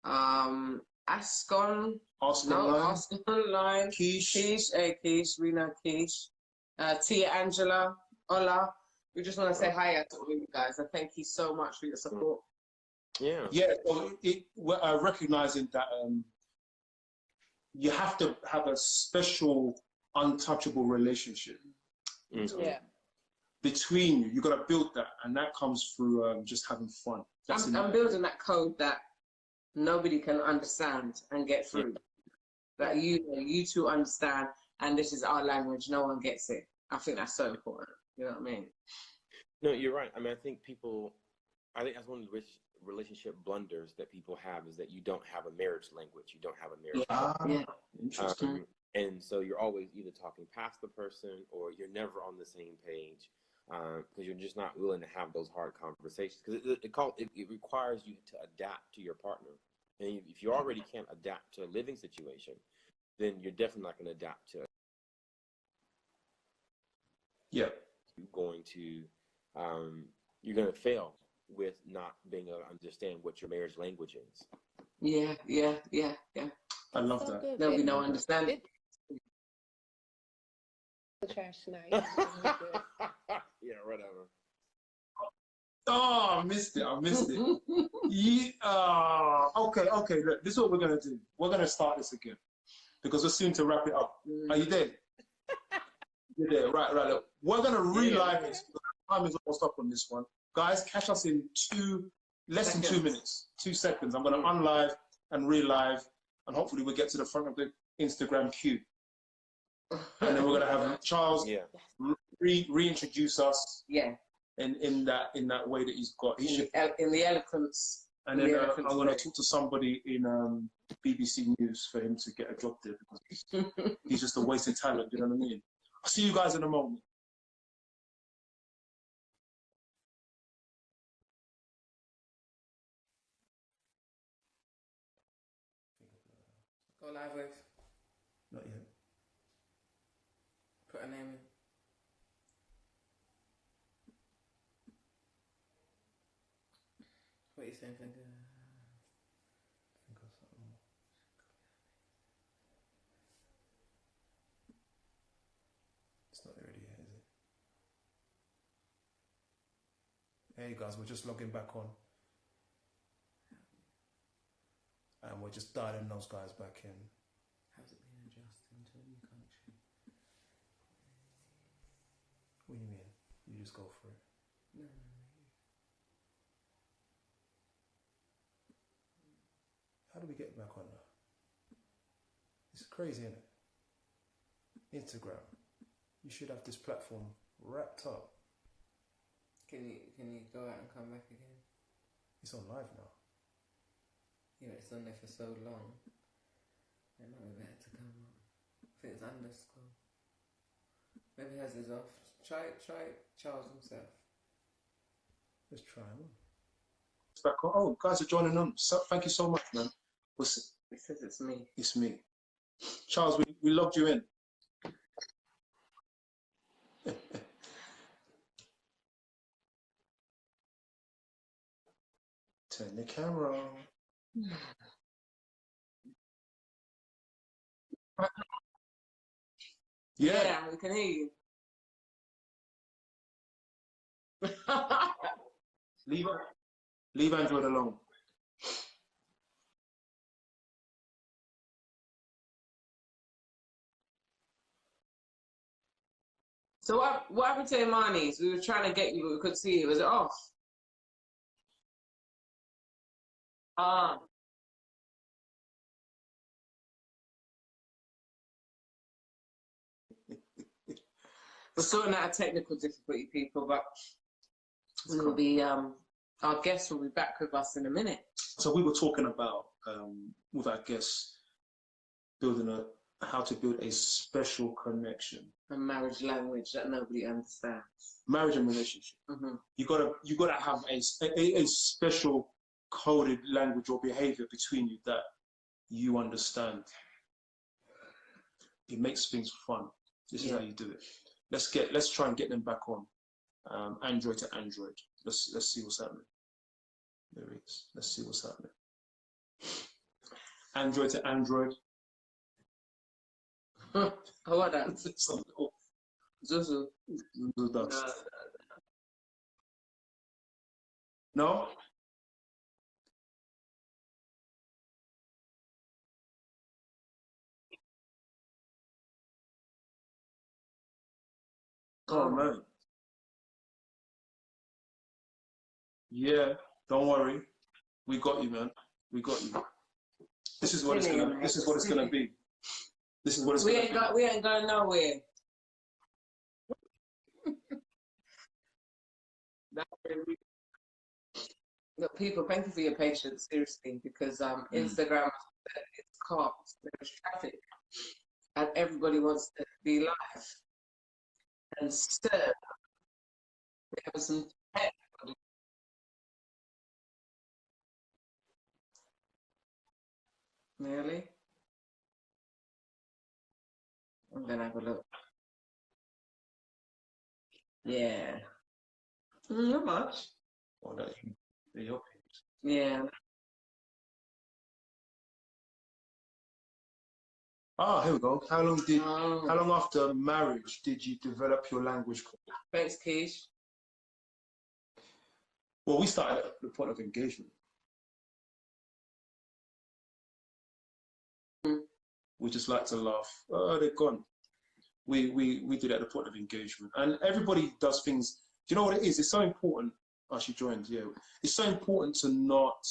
Ascon Line, Keish, we know Keish, Tia Angela, Ola. We just want to say hi to all you guys and thank you so much for your support. Yeah. So we're recognizing that you have to have a special, untouchable relationship between you. You got to build that, and that comes through just having fun. I'm building that code that nobody can understand and get through. That you two understand, and this is our language. No one gets it. I think that's so important. You know what I mean? No, you're right. I mean, I think people I think that's one of the relationship blunders that people have, is that you don't have a marriage language. You don't have a marriage. Yeah. Interesting. And so you're always either talking past the person, or you're never on the same page, because you're just not willing to have those hard conversations. Because it requires you to adapt to your partner. And if you already can't adapt to a living situation, then you're definitely not going to adapt to. Yeah. You're going to fail with not being able to understand what your marriage language is. Yeah. I love that. Good. There'll be no understanding. The trash tonight. Yeah, whatever. Oh, I missed it. Yeah. Okay. Look, this is what we're going to do. We're going to start this again, because we're soon to wrap it up. Are you there? You're there. Right. Look, we're going to relive this. Time is almost up on this one. Guys, catch us in less than 2 minutes. 2 seconds. I'm going to unlive and relive, and hopefully we'll get to the front of the Instagram queue. And then we're going to have Charles reintroduce us. Yeah. In that way that he's got. In the eloquence. And then I'm going to talk to somebody in BBC News for him to get a job there, because he's just a wasted talent, you know what I mean? I'll see you guys in a moment. Go live with. Not yet. Put a name in. What are you saying, Finger? Think of something more. It's not ready yet, is it? Hey guys, we're just logging back on. And we're just dialing those guys back in. How's it been adjusting to a new country? What do you mean? You just go for it. No. How do we get back on that? It's crazy, isn't it? Instagram. You should have this platform wrapped up. Can you go out and come back again? It's on live now. Yeah, it's on there for so long. It might be better to come up. I think it's underscore. Maybe hers is off. Try Charles himself. Let's try him. It's back on. Oh, guys are joining on. So, thank you so much, man. It says it's me. It's me. Charles, we logged you in. Turn the camera on. Yeah, we can hear you. Leave Android alone. So what happened to Imani's? We were trying to get you, but we couldn't see you. Was it off? We're sorting out a technical difficulty, people, but we'll be our guest will be back with us in a minute. So we were talking about with our guests how to build a special connection. A marriage language that nobody understands. Marriage and relationship. Mm-hmm. You gotta have a special coded language or behavior between you that you understand. It makes things fun. This is how you do it. Let's try and get them back on. Android to Android. Let's see what's happening. There it is. Let's see what's happening. Android to Android. How about that? Zuzu. No? Oh man. Yeah, don't worry. We got you, man. We got you. This is what it's gonna be. This is what it's gonna be. We ain't going nowhere. Look, people, thank you for your patience, seriously, because Instagram is caught. There's traffic, and everybody wants to be live. And so, there was some tech. Really? I'm gonna have a look. Yeah. Not much. Or that your page. Yeah. Ah, here we go. How long after marriage did you develop your language code? Thanks, Keish. Well, we started at the point of engagement. We just like to laugh. Oh, they're gone. We did at the point of engagement, and everybody does things. Do you know what it is? It's so important. Oh, she joined. Yeah, it's so important to not.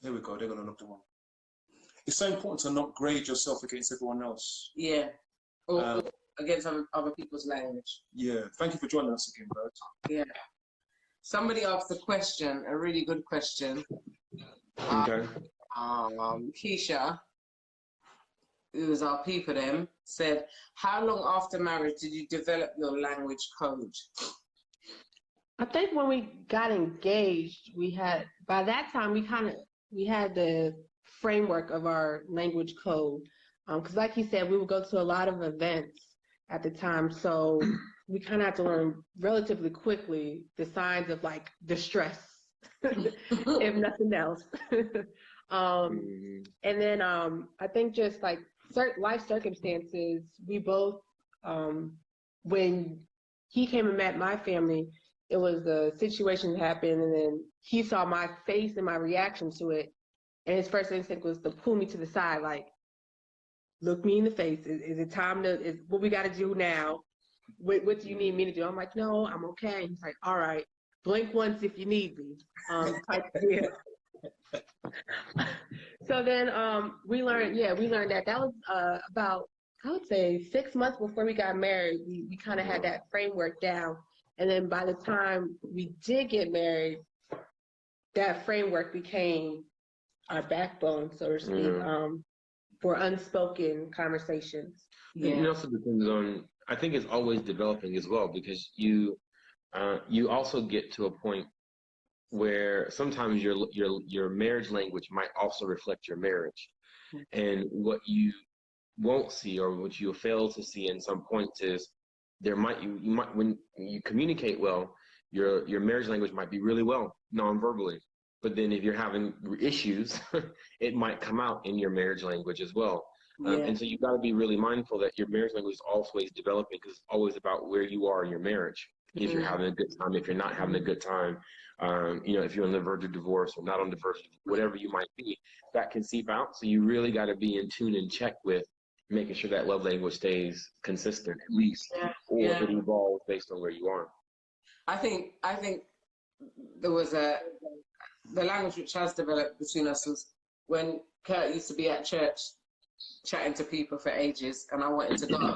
Here we go. They're gonna look the one. It's so important to not grade yourself against everyone else. Yeah. Or against other people's language. Yeah. Thank you for joining us again, Bert. Yeah. Somebody asked a question, a really good question. Okay. Keisha, who was our P for them, said, how long after marriage did you develop your language code? I think when we got engaged, by that time we had the framework of our language code. Because like he said, we would go to a lot of events at the time. So we kind of had to learn relatively quickly the signs of like distress, if nothing else. And then I think just like certain life circumstances, we both, when he came and met my family, it was a situation that happened, and then he saw my face and my reaction to it. And his first instinct was to pull me to the side, like, look me in the face. Is it time what we got to do now? What do you need me to do? I'm like, no, I'm okay. He's like, all right, blink once if you need me. Yeah. So then we learned that. That was about, I would say, 6 months before we got married. We kind of had that framework down. And then by the time we did get married, that framework became our backbone, so to speak, for unspoken conversations. Yeah. It also depends on, I think it's always developing as well, because you also get to a point where sometimes your marriage language might also reflect your marriage. And what you won't see, or what you'll fail to see in some points, is you might when you communicate well, your marriage language might be really well non-verbally, but then if you're having issues, it might come out in your marriage language as well. And so you've got to be really mindful that your marriage language is always developing, because it's always about where you are in your marriage. If you're having a good time, if you're not having a good time, if you're on the verge of divorce or not on the verge of whatever you might be, that can seep out. So you really got to be in tune and check with making sure that love language stays consistent, at least, or it evolves based on where you are. I think there was the language which has developed between us was when Kurt used to be at church chatting to people for ages, and I wanted to go.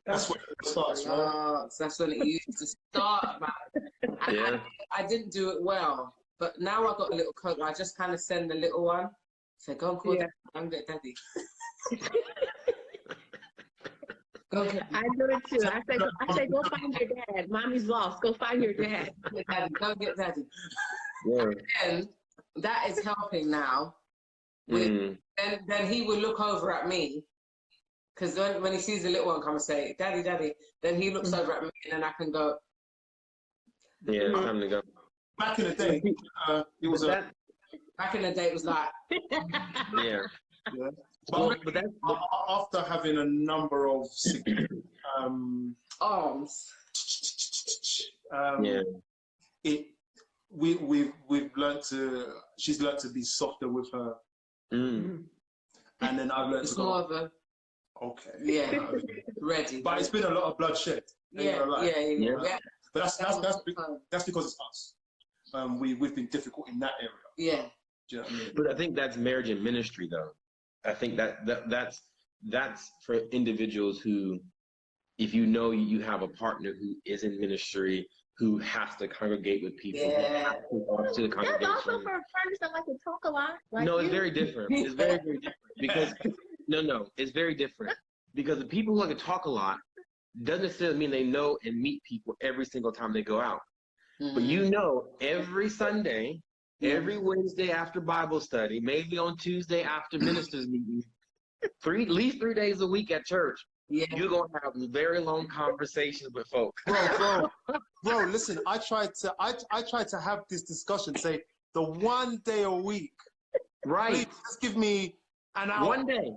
That's when it starts, right? That's when it used to start, man. And I didn't do it well, but now I got a little code. I just kind of send the little one, say, go and call daddy. Go get daddy. Go get I do it too. I say, go find your dad. Mommy's lost. Go find your dad. Go get daddy. Yeah. And that is helping now. Then he will look over at me, because when he sees the little one come and say, daddy, daddy, then he looks over at me, and then I can go. Yeah, it's time to go. Back in the day, it was back in the day, it was like. Yeah. But after having a number of arms, we've learned to. She's learned to be softer with her, and then I've learned to go. More of a. Okay. Yeah. Ready. But it's been a lot of bloodshed. Yeah. But that's because it's us. We've been difficult in that area. Yeah. Do you know what I mean? But I think that's marriage and ministry, though. I think that's for individuals who, if you know you have a partner who is in ministry who has to congregate with people. Yeah. Who has to go to the congregation. That's also for partners that like to talk a lot. Like No, you. it's very different. It's very, very different because no, it's very different because the people who like to talk a lot doesn't necessarily mean they know and meet people every single time they go out. But you know, every Sunday, every Wednesday after Bible study, maybe on Tuesday after ministers meeting, at least 3 days a week at church, you're gonna have very long conversations with folks. Bro, listen, I tried to have this discussion, say the 1 day a week. Right. Please, just give me an hour. 1 day.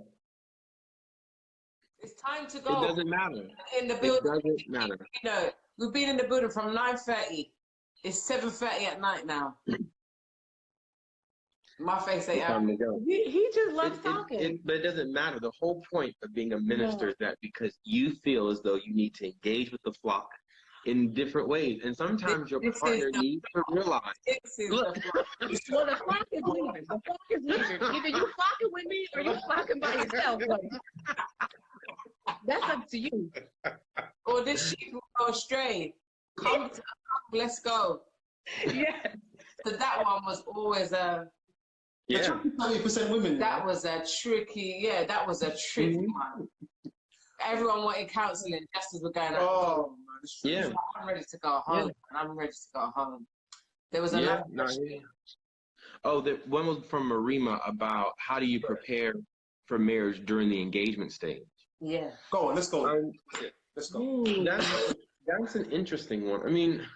It's time to go. It doesn't matter. In the building. It doesn't matter. You know, we've been in the building from 9:30. It's 7:30 at night now. My face ain't out. Time to go. He just loves talking. But it doesn't matter. The whole point of being a minister is that because you feel as though you need to engage with the flock in different ways. And sometimes your partner needs to realize. Look. Well, the flock is leaving. The flock is leaving. Either you flocking with me or you flocking by yourself. That's up to you. Or this sheep will go astray. Come to let's go. Yeah. So that one was always a 90% women. That was a tricky one. Everyone wanted counselling just as we're going out. Oh, man, it's true. Yeah. So I'm ready to go home. And I'm ready to go home. There was another question. Oh, the one was from Marima about how do you prepare for marriage during the engagement stage? Yeah. Go on, let's go. Let's go. That's an interesting one. I mean,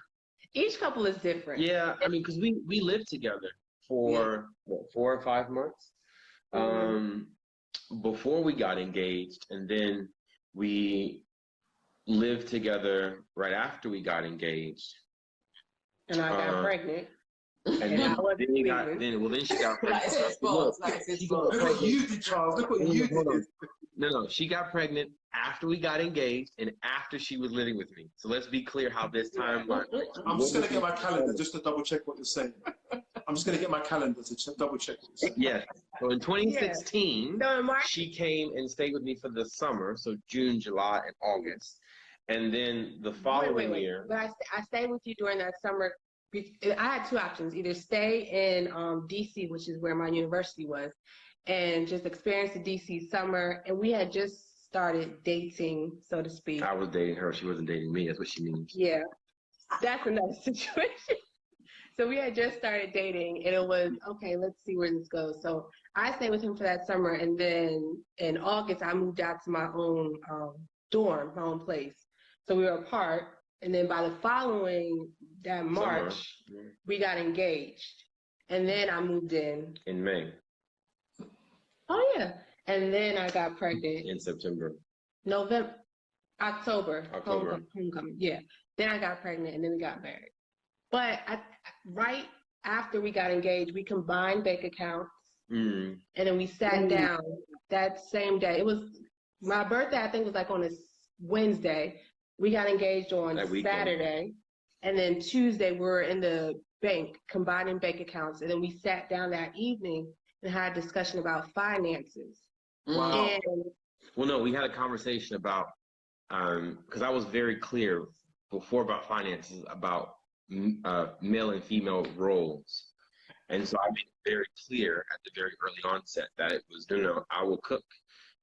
each couple is different. Yeah, I mean, because we lived together for 4 or 5 months before we got engaged, and then we lived together right after we got engaged. And I got pregnant. And then she got pregnant. Look what you did, Charles. Look what you did. No, she got pregnant after we got engaged and after she was living with me. So let's be clear how this timeline. I'm just going to get my calendar just to double check what you're saying. I'm just going to get my calendar to double check what you're saying. Yes. So in 2016, she came and stayed with me for the summer, so June, July, and August. And then the following year. But I stayed with you during that summer. I had 2 options: either stay in DC, which is where my university was, and just experience the DC summer. And we had just started dating, so to speak. I was dating her; she wasn't dating me. That's what she means. Yeah, that's another situation. So we had just started dating, and it was okay. Let's see where this goes. So I stayed with him for that summer, and then in August I moved out to my own dorm, my own place. So we were apart. And then by the following, that March, we got engaged. And then I moved in. In May. Oh, yeah. And then I got pregnant. In September. October. Homecoming. Yeah. Then I got pregnant and then we got married. But right after we got engaged, we combined bank accounts. And then we sat down that same day. It was my birthday, I think, was like on a Wednesday. We got engaged on Saturday, and then Tuesday we were in the bank, combining bank accounts, and then we sat down that evening and had a discussion about finances. Wow. Well, no, we had a conversation about, because I was very clear before about finances, about male and female roles. And so I made it very clear at the very early onset that it was, no, I will cook.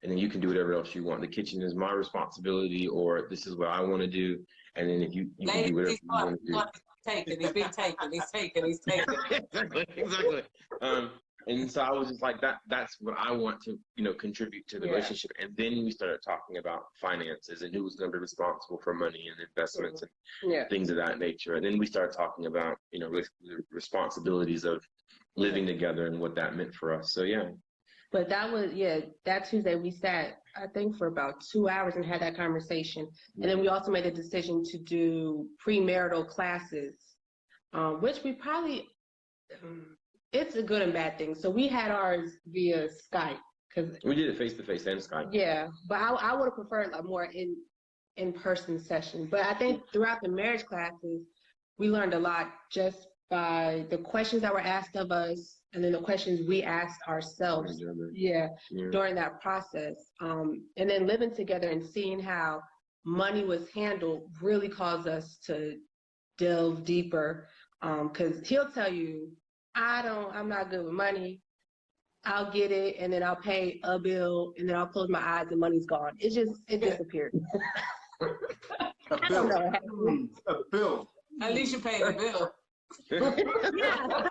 And then you can do whatever else you want. The kitchen is my responsibility, or this is what I want to do. And then if you can do whatever you want to do. He's been taken. Exactly. And so I was just like, that's what I want to, contribute to the relationship. And then we started talking about finances and who was going to be responsible for money and investments and things of that nature. And then we started talking about, the responsibilities of living together and what that meant for us. So, yeah. But that was, that Tuesday we sat, I think, for about 2 hours and had that conversation. And then we also made a decision to do premarital classes, which we probably, it's a good and bad thing. So we had ours via Skype. We did it face-to-face and Skype. Yeah, but I would have preferred a more in-person session. But I think throughout the marriage classes, we learned a lot just by the questions that were asked of us, and then the questions we asked ourselves during that process. And then living together and seeing how money was handled really caused us to delve deeper. Because he'll tell you, I'm not good with money. I'll get it, and then I'll pay a bill, and then I'll close my eyes, and money's gone. It disappeared. A bill. A bill. At least you paid the bill. Yeah.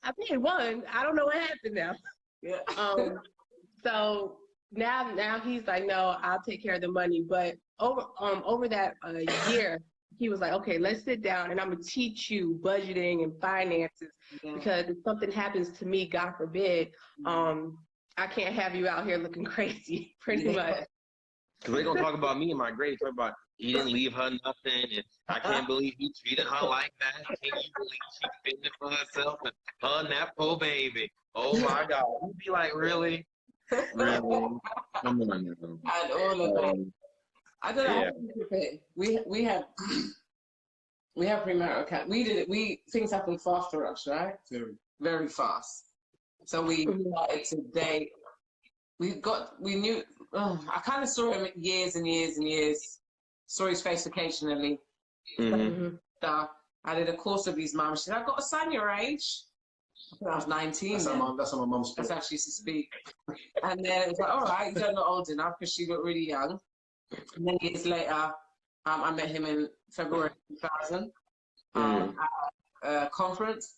I paid one. I don't know what happened now. Yeah. So now he's like, no, I'll take care of the money. But over that year, he was like, okay, let's sit down and I'm gonna teach you budgeting and finances, because if something happens to me, God forbid, I can't have you out here looking crazy, pretty much. Because they're gonna talk about me and my grade, talk about he didn't leave her nothing, and I can't believe he treated her like that. Can you believe she fended for herself and her and that poor baby? Oh my God. You'd be like, really? Really? Come on now. And all of that. I don't know how to pay. We have premarital account. We did it. Things happened fast for us, right? Very fast. So we started to date. We knew. I kind of saw him years and years and years. Saw his face occasionally. I did a course with his mum. She said, "I've got a son your age." I think I was 19. That's how my mum spoke. That's how she used to speak. And then it was like, all right, you're not old enough, because she looked really young. And then years later, I met him in February 2000 at a conference,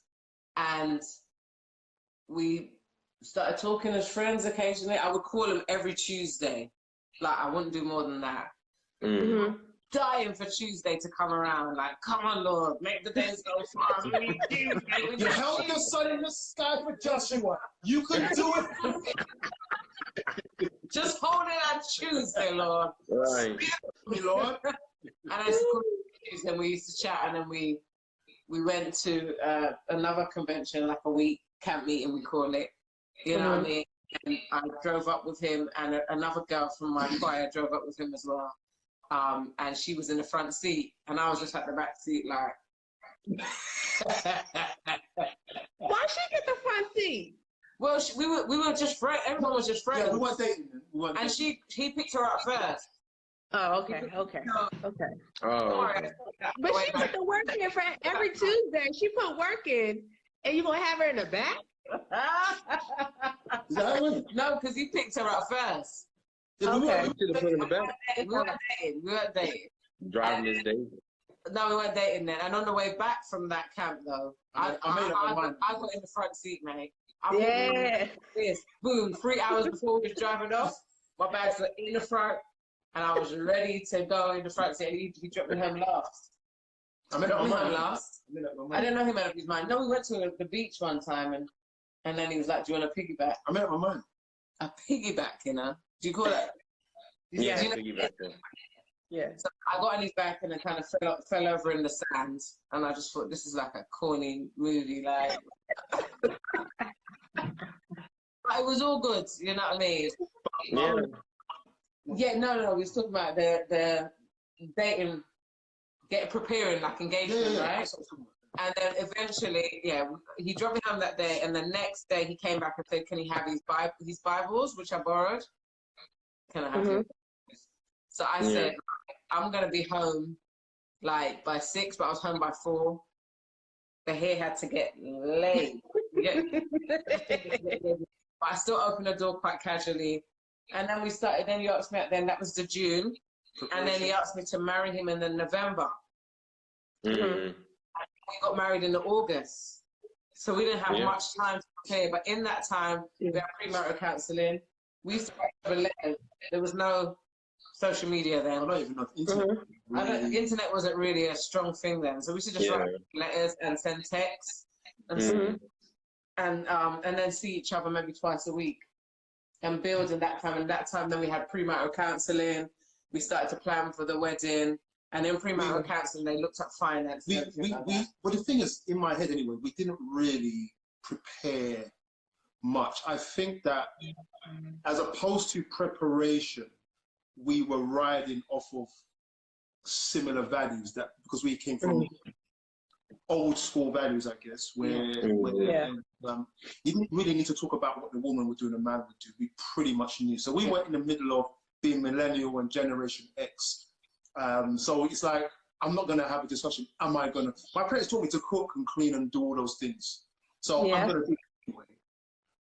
and we started talking as friends occasionally. I would call him every Tuesday. Like, I wouldn't do more than that. Dying for Tuesday to come around. Like, come on, Lord, make the days go fast. We need Tuesday. You held the sun in the sky for Joshua. You can do it. Just hold it on Tuesday, Lord. Right. Lord. And I used to call him Tuesday, and we used to chat, and then we went to another convention, like a week camp meeting, we call it. You know what I mean? And I drove up with him, and another girl from my choir drove up with him as well. And she was in the front seat, and I was just at the back seat, like. Why she get the front seat? Well, we were just friends. Everyone was just friends. Yeah, we weren't dating. And he picked her up first. Oh, okay. Oh, okay. But she put the work in for every Tuesday. She put work in, and you gonna have her in the back? No, because he picked her up first. Yeah, You should have put in the back. We weren't dating. Driving this day. No, we weren't dating then. And on the way back from that camp, though, I got in the front seat, mate. This, boom, 3 hours before we was driving off, my bags were in the front, and I was ready to go in the front seat. He dropped me home last. I didn't know he made up his mind. No, we went to the beach one time, and then he was like, "Do you want a piggyback?" I made up my mind. A piggyback, you know? Do you call it? Yeah, you know, piggyback. Yeah. So I got on his back and then kind of fell over in the sand, and I just thought, this is like a corny movie, like. But it was all good, you know what I mean? No, we was talking about the dating, preparing, like engagement, right? And then eventually, he dropped me home that day, and the next day he came back and said, can he have his Bibles, which I borrowed? Can I have them? So I said, I'm going to be home like by 6, but I was home by 4. The hair had to get laid. But I still opened the door quite casually. And then we started, then he asked me, then that was the June. And then he asked me to marry him in the November. We got married in the August. So we didn't have much time to prepare. But in that time, we had premarital counseling. We used to write letters. There was no social media then. I don't even know if internet. The internet wasn't really a strong thing then. So we should just write letters and send texts and then see each other maybe twice a week and build in that time. And that time then we had premarital counseling. We started to plan for the wedding. And in premarital counseling, they looked at finance. Well, the thing is, in my head anyway, we didn't really prepare much. I think that as opposed to preparation, we were riding off of similar values, that because we came from old school values, I guess, where you didn't really need to talk about what the woman would do and the man would do. We pretty much knew. So we were in the middle of being millennial and Generation X. So it's like, I'm not going to have a discussion. Am I going to? My parents taught me to cook and clean and do all those things. So I'm going to do it anyway.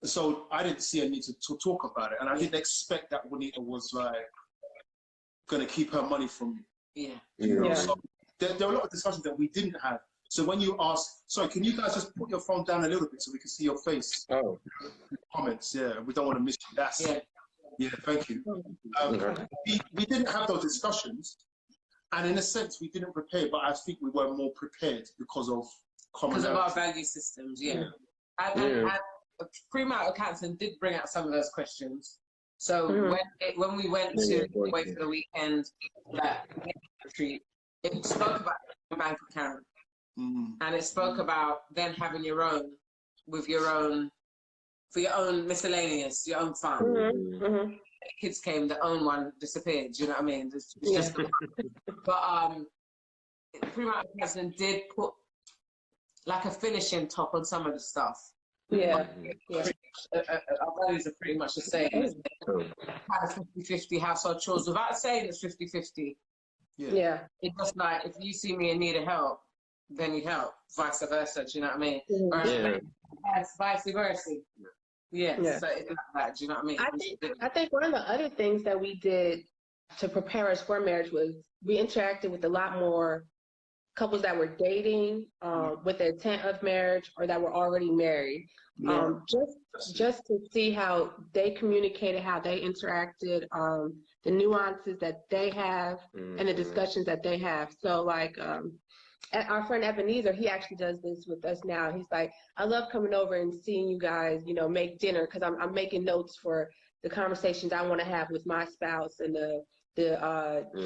So I didn't see a need to talk about it. And I didn't expect that Juanita was like going to keep her money from me. Yeah. You know? So there are a lot of discussions that we didn't have. So when you ask, sorry, can you guys just put your phone down a little bit so we can see your face? Oh. Comments, yeah. We don't want to miss you. That's yeah, thank you. We didn't have those discussions. And in a sense, we didn't prepare, but I think we were more prepared because of our value systems, And premarital counselling did bring out some of those questions. So when we went to away for the weekend, that retreat, it spoke about a bank account, and it spoke about then having your own, with your own, for your own miscellaneous, your own fund. Kids came, the own one disappeared. Do you know what I mean? It's just, but premarital counselling did put like a finishing top on some of the stuff. Our values are pretty much the same. Kind of 50-50 household chores without saying it's 50-50. It's just like, if you see me in need of help, then you help, vice versa. Do you know what I mean? Or vice versa. So it's like that. Do you know what I mean? I think one of the other things that we did to prepare us for marriage was we interacted with a lot more couples that were dating with the intent of marriage or that were already married, just to see how they communicated, how they interacted, the nuances that they have, and the discussions that they have. So like our friend Ebenezer, he actually does this with us now. He's like, I love coming over and seeing you guys, make dinner, because I'm making notes for the conversations I want to have with my spouse and the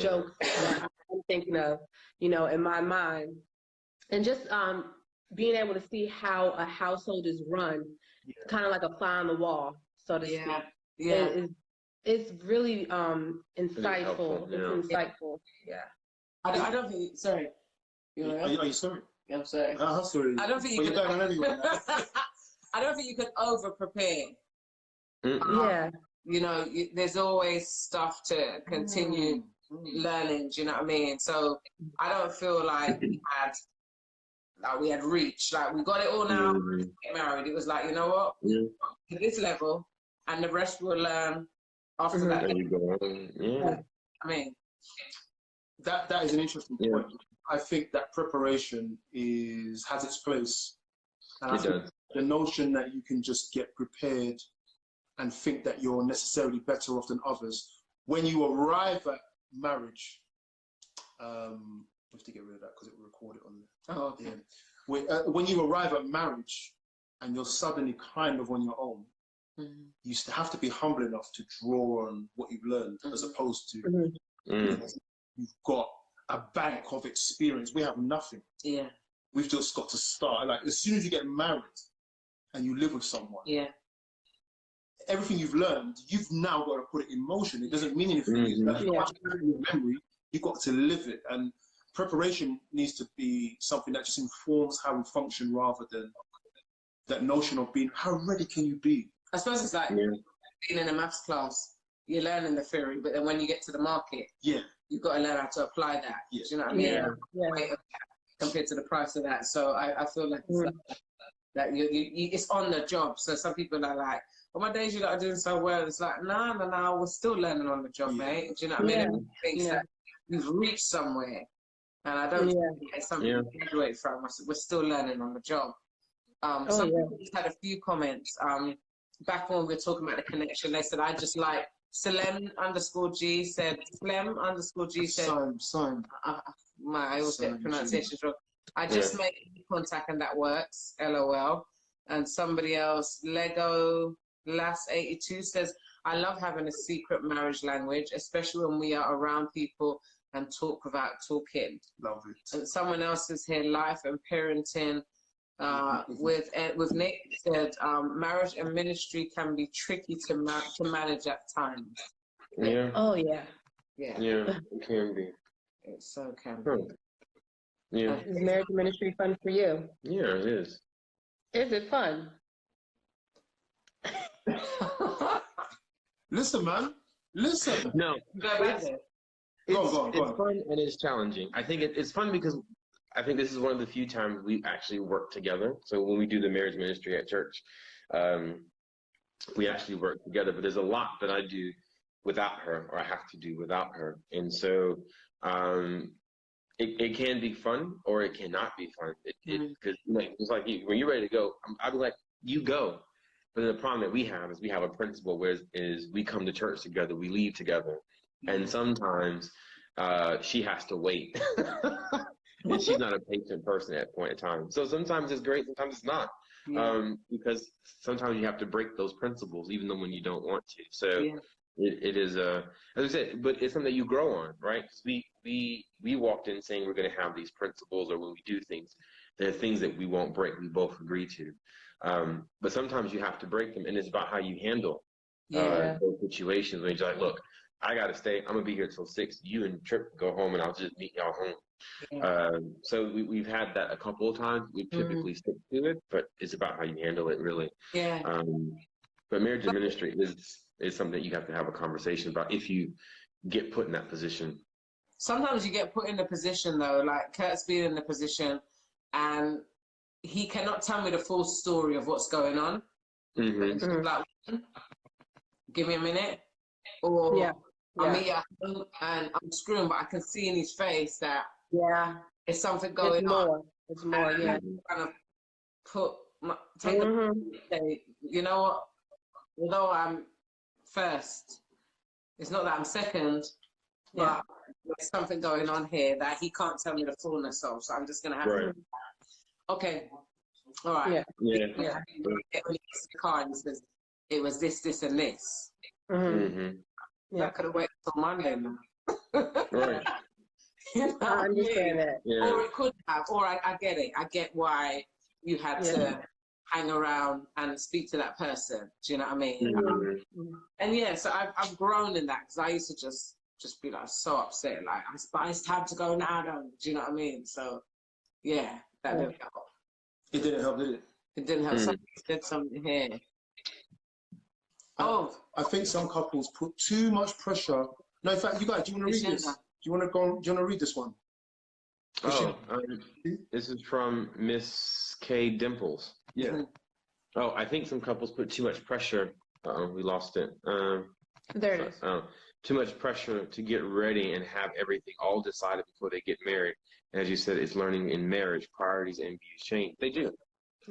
jokes that I'm thinking of, in my mind. And just being able to see how a household is run, kind of like a fly on the wall, so to speak. It's really insightful. It's insightful. I don't think, sorry. Are you sorry? I'm sorry. I'm sorry. I don't think you can. I don't think you can over prepare. There's always stuff to continue learning. Do you know what I mean? So I don't feel like we had reached. Like, we got it all now. Get married. It was like, you know what? To this level, and the rest we'll learn after that. There you go. I mean, that is an interesting point. I think that preparation has its place. And I think the notion that you can just get prepared and think that you're necessarily better off than others, when you arrive at marriage, we have to get rid of that because it will record it on there. Oh, okay. When you arrive at marriage and you're suddenly kind of on your own, you have to be humble enough to draw on what you've learned, as opposed to you've got a bank of experience. We have nothing. We've just got to start. Like, as soon as you get married and you live with someone, everything you've learned, you've now got to put it in motion. It doesn't mean anything. It's your memory. You've got to live it. And preparation needs to be something that just informs how we function, rather than that notion of being, how ready can you be? I suppose it's like being in a maths class. You're learning the theory, but then when you get to the market, you've got to learn how to apply that. Do you know what I mean? Compared to the price of that. So I feel like it's like that it's on the job. So some people are like, well, my days you're not doing so well. It's like, no, we're still learning on the job, mate. Do you know what I mean? Everyone thinks that we've reached somewhere. And I don't think it's something to graduate from. We're still learning on the job. Some people just had a few comments. Back when we were talking about the connection, they said, I just like Salem_G said, Salem_G said, I always get pronunciations wrong. I just make contact and that works, LOL. And somebody else, Lego Lass 82 says, I love having a secret marriage language, especially when we are around people and talk without talking. Love it. And someone else is here, life and parenting. With Nick said, marriage and ministry can be tricky to manage at times. It can be. It so can be. Is marriage and ministry fun for you? Yeah, it is. Is it fun? Listen, man. Listen. No. Go back there. Go on. fun and it's challenging. I think it's fun because I think this is one of the few times we actually work together. So when we do the marriage ministry at church, we actually work together. But there's a lot that I do without her, or I have to do without her. And so it can be fun, or it cannot be fun. Because it's like when you're ready to go, I'll be like, you go. But the problem that we have is we have a principle where is we come to church together, we leave together. And sometimes she has to wait. And she's not a patient person at that point in time. So sometimes it's great, sometimes it's not. Because sometimes you have to break those principles, even though when you don't want to. So it is, as I said, but it's something that you grow on, right? Because we walked in saying we're going to have these principles, or when we do things, there are things that we won't break, we both agree to. But sometimes you have to break them, and it's about how you handle those situations when you're like, look, I got to stay. I'm going to be here till 6. You and Trip go home, and I'll just meet y'all home. So we've had that a couple of times. We typically stick to it, but it's about how you handle it, really. Yeah. But marriage and ministry is something that you have to have a conversation about if you get put in that position. Sometimes you get put in the position, though, like Kurt's been in the position, and he cannot tell me the full story of what's going on. Like, give me a minute. Or I'm here and I'm screwing, but I can see in his face that there's something going on. It's more, Kind of take the, you know what? Although I'm first, it's not that I'm second, but there's something going on here that he can't tell me the fullness of. So I'm just gonna have to. Okay, all right. When he gets in the car and he says, "It was this, this, and this." I could have waited till Monday now. Right. You know I understand that. Or it could have, or I get it. I get why you had to hang around and speak to that person. Do you know what I mean? And so I've grown in that, because I used to just be like so upset, like it's time to go now. Do you know what I mean? So that didn't help. It didn't help, did it? It didn't help. Somebody said something here. I think some couples put too much pressure. No, in fact, you guys, do you want to read this? Do you want to read this one? This is from Miss K Dimples. Yeah. Oh, I think some couples put too much pressure. We lost it. There it is. Too much pressure to get ready and have everything all decided before they get married. And as you said, it's learning in marriage, priorities and views change. They do.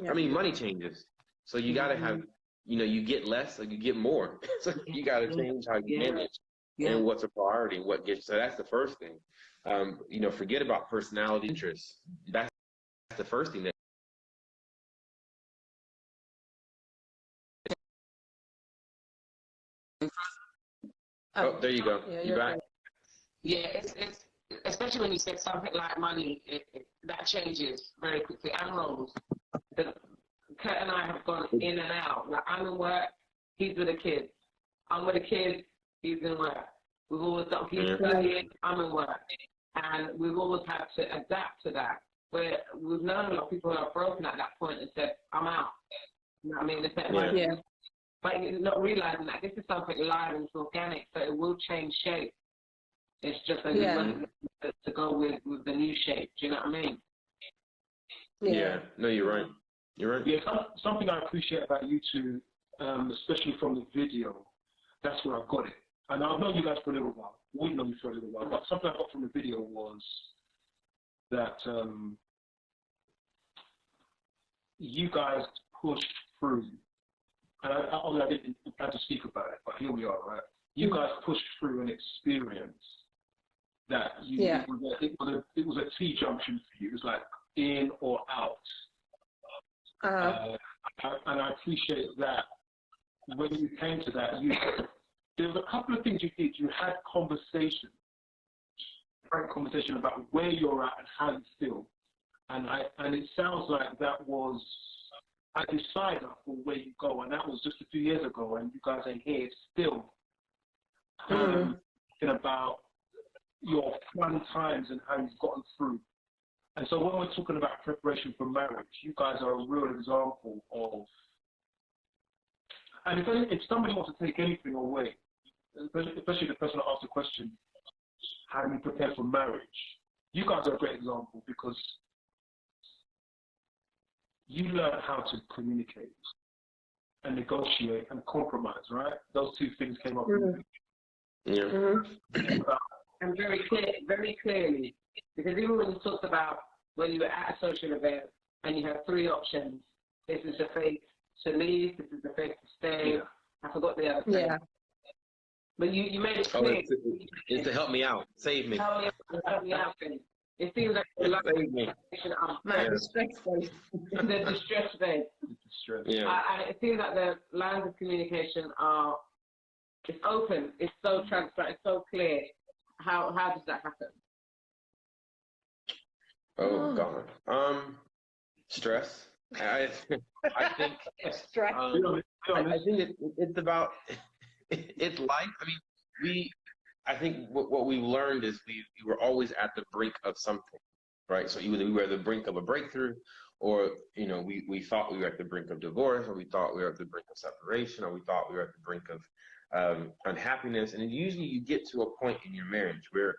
I mean, money changes. So you got to have, you get less, or you get more. So you got to change how you manage and what's a priority and what gets. So that's the first thing. Forget about personality interests. That's the first thing. Oh, there you go. You're back. Yeah, it's especially when you say something like money, that changes very quickly. And roles. Kurt and I have gone in and out. Like, I'm in work, he's with the kids. I'm with the kids, he's in work. We've always done, he's studying, I'm in work. And we've always had to adapt to that. Where we've known a lot of people who are broken at that point and said, I'm out. You know what I mean? They said, but you're not realizing that this is something live and it's organic, so it will change shape. It's just that to go with the new shape. Do you know what I mean? Yeah. No, you're right. You're right. Yeah, something I appreciate about you two, especially from the video, that's where I got it. And I've known you guys for a little while. We've known you for a little while. But something I got from the video was that you guys pushed through. And I didn't have to speak about it, but here we are, right? You guys pushed through an experience that it was a T junction for you. It was like in or out. And I appreciate that when you came to that, there was a couple of things you did. You had frank conversation about where you're at and how you feel. And it sounds like that was a decider for where you go, and that was just a few years ago, and you guys are here still talking about your fun times and how you've gotten through. And so when we're talking about preparation for marriage, you guys are a real example of, and if somebody wants to take anything away, especially the person that asked the question, how do you prepare for marriage? You guys are a great example because you learn how to communicate and negotiate and compromise, right? Those two things came up. Yeah. Mm-hmm. And very clearly, because even when you talked about when you were at a social event and you had three options, this is the face to leave, this is the face to stay. Yeah. I forgot the other thing. Yeah. But you made it Oh, clear. it's to help me out, save me. Help me out. It seems like the Save me. My distress face. the distress phase. Yeah. It seems like the lines of communication are, it's open, it's so transparent, it's so clear. How does that happen? Oh God. Stress. I think Stress. I think it's about it's life. I mean, I think what we've learned is we were always at the brink of something, right? So either we were at the brink of a breakthrough, or we thought we were at the brink of divorce, or we thought we were at the brink of separation, or we thought we were at the brink of unhappiness. And usually you get to a point in your marriage where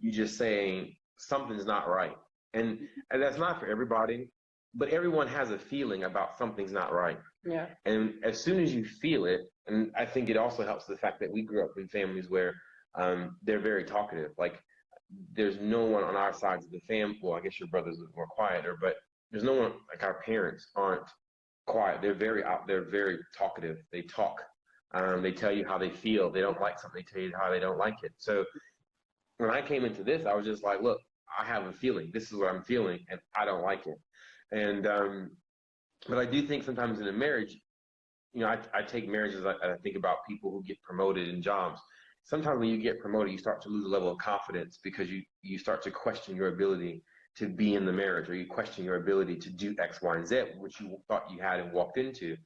you just say something's not right, and that's not for everybody, but everyone has a feeling about something's not right. Yeah. And as soon as you feel it, and I think it also helps the fact that we grew up in families where they're very talkative. Like, there's no one on our sides of the family. Well, I guess your brothers are more quieter, but there's no one, like our parents aren't quiet. They're very talkative. They talk. They tell you how they feel. They don't like something, they tell you how they don't like it. So when I came into this, I was just like, look, I have a feeling. This is what I'm feeling, and I don't like it. And but I do think sometimes in a marriage, I take marriages, I think about people who get promoted in jobs. Sometimes when you get promoted, you start to lose a level of confidence because you start to question your ability to be in the marriage, or you question your ability to do X, Y, and Z, which you thought you had and walked into.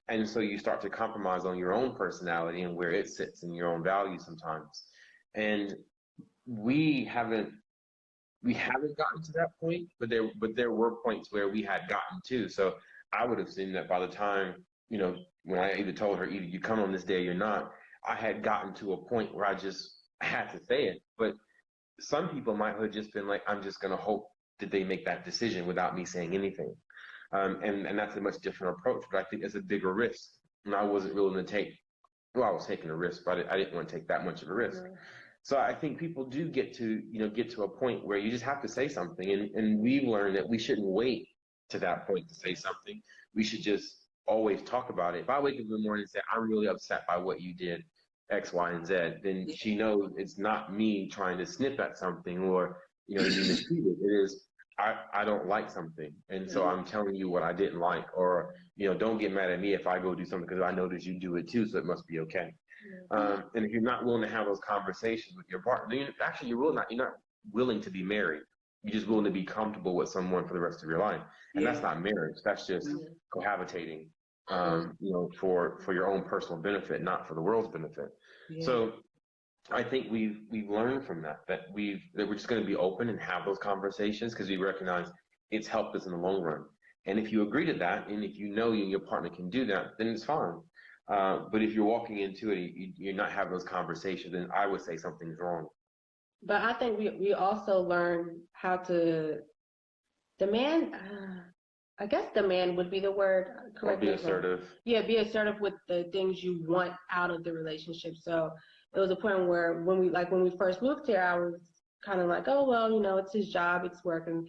And so you start to compromise on your own personality and where it sits in your own values sometimes. And we haven't gotten to that point, but there were points where we had gotten to. So I would have seen that by the time, when I either told her, either you come on this day or you're not, I had gotten to a point where I just had to say it. But some people might have just been like, I'm just going to hope that they make that decision without me saying anything. And that's a much different approach, but I think it's a bigger risk. And I wasn't willing to take, well, I was taking a risk, but I didn't want to take that much of a risk. Mm-hmm. So I think people do get to a point where you just have to say something. And we've learned that we shouldn't wait to that point to say something. We should just always talk about it. If I wake up in the morning and say, I'm really upset by what you did, X, Y, and Z, then she knows it's not me trying to snip at something or, to be mistreated. It is, I don't like something. And so I'm telling you what I didn't like, or, don't get mad at me if I go do something because I notice you do it too, so it must be okay. And if you're not willing to have those conversations with your partner, then you're not willing to be married. You're just willing to be comfortable with someone for the rest of your life. And that's not marriage. That's just cohabitating, for your own personal benefit, not for the world's benefit. Yeah. So I think we've learned from that we're just going to be open and have those conversations because we recognize it's helped us in the long run. And if you agree to that, and if you know you and your partner can do that, then it's fine. But if you're walking into it, you're not having those conversations, then I would say something's wrong. But I think we also learn how to demand. I guess demand would be the word. Or be assertive. Yeah, be assertive with the things you want out of the relationship. So it was a point where when we first moved here, I was kind of like, oh well, it's his job, it's work, and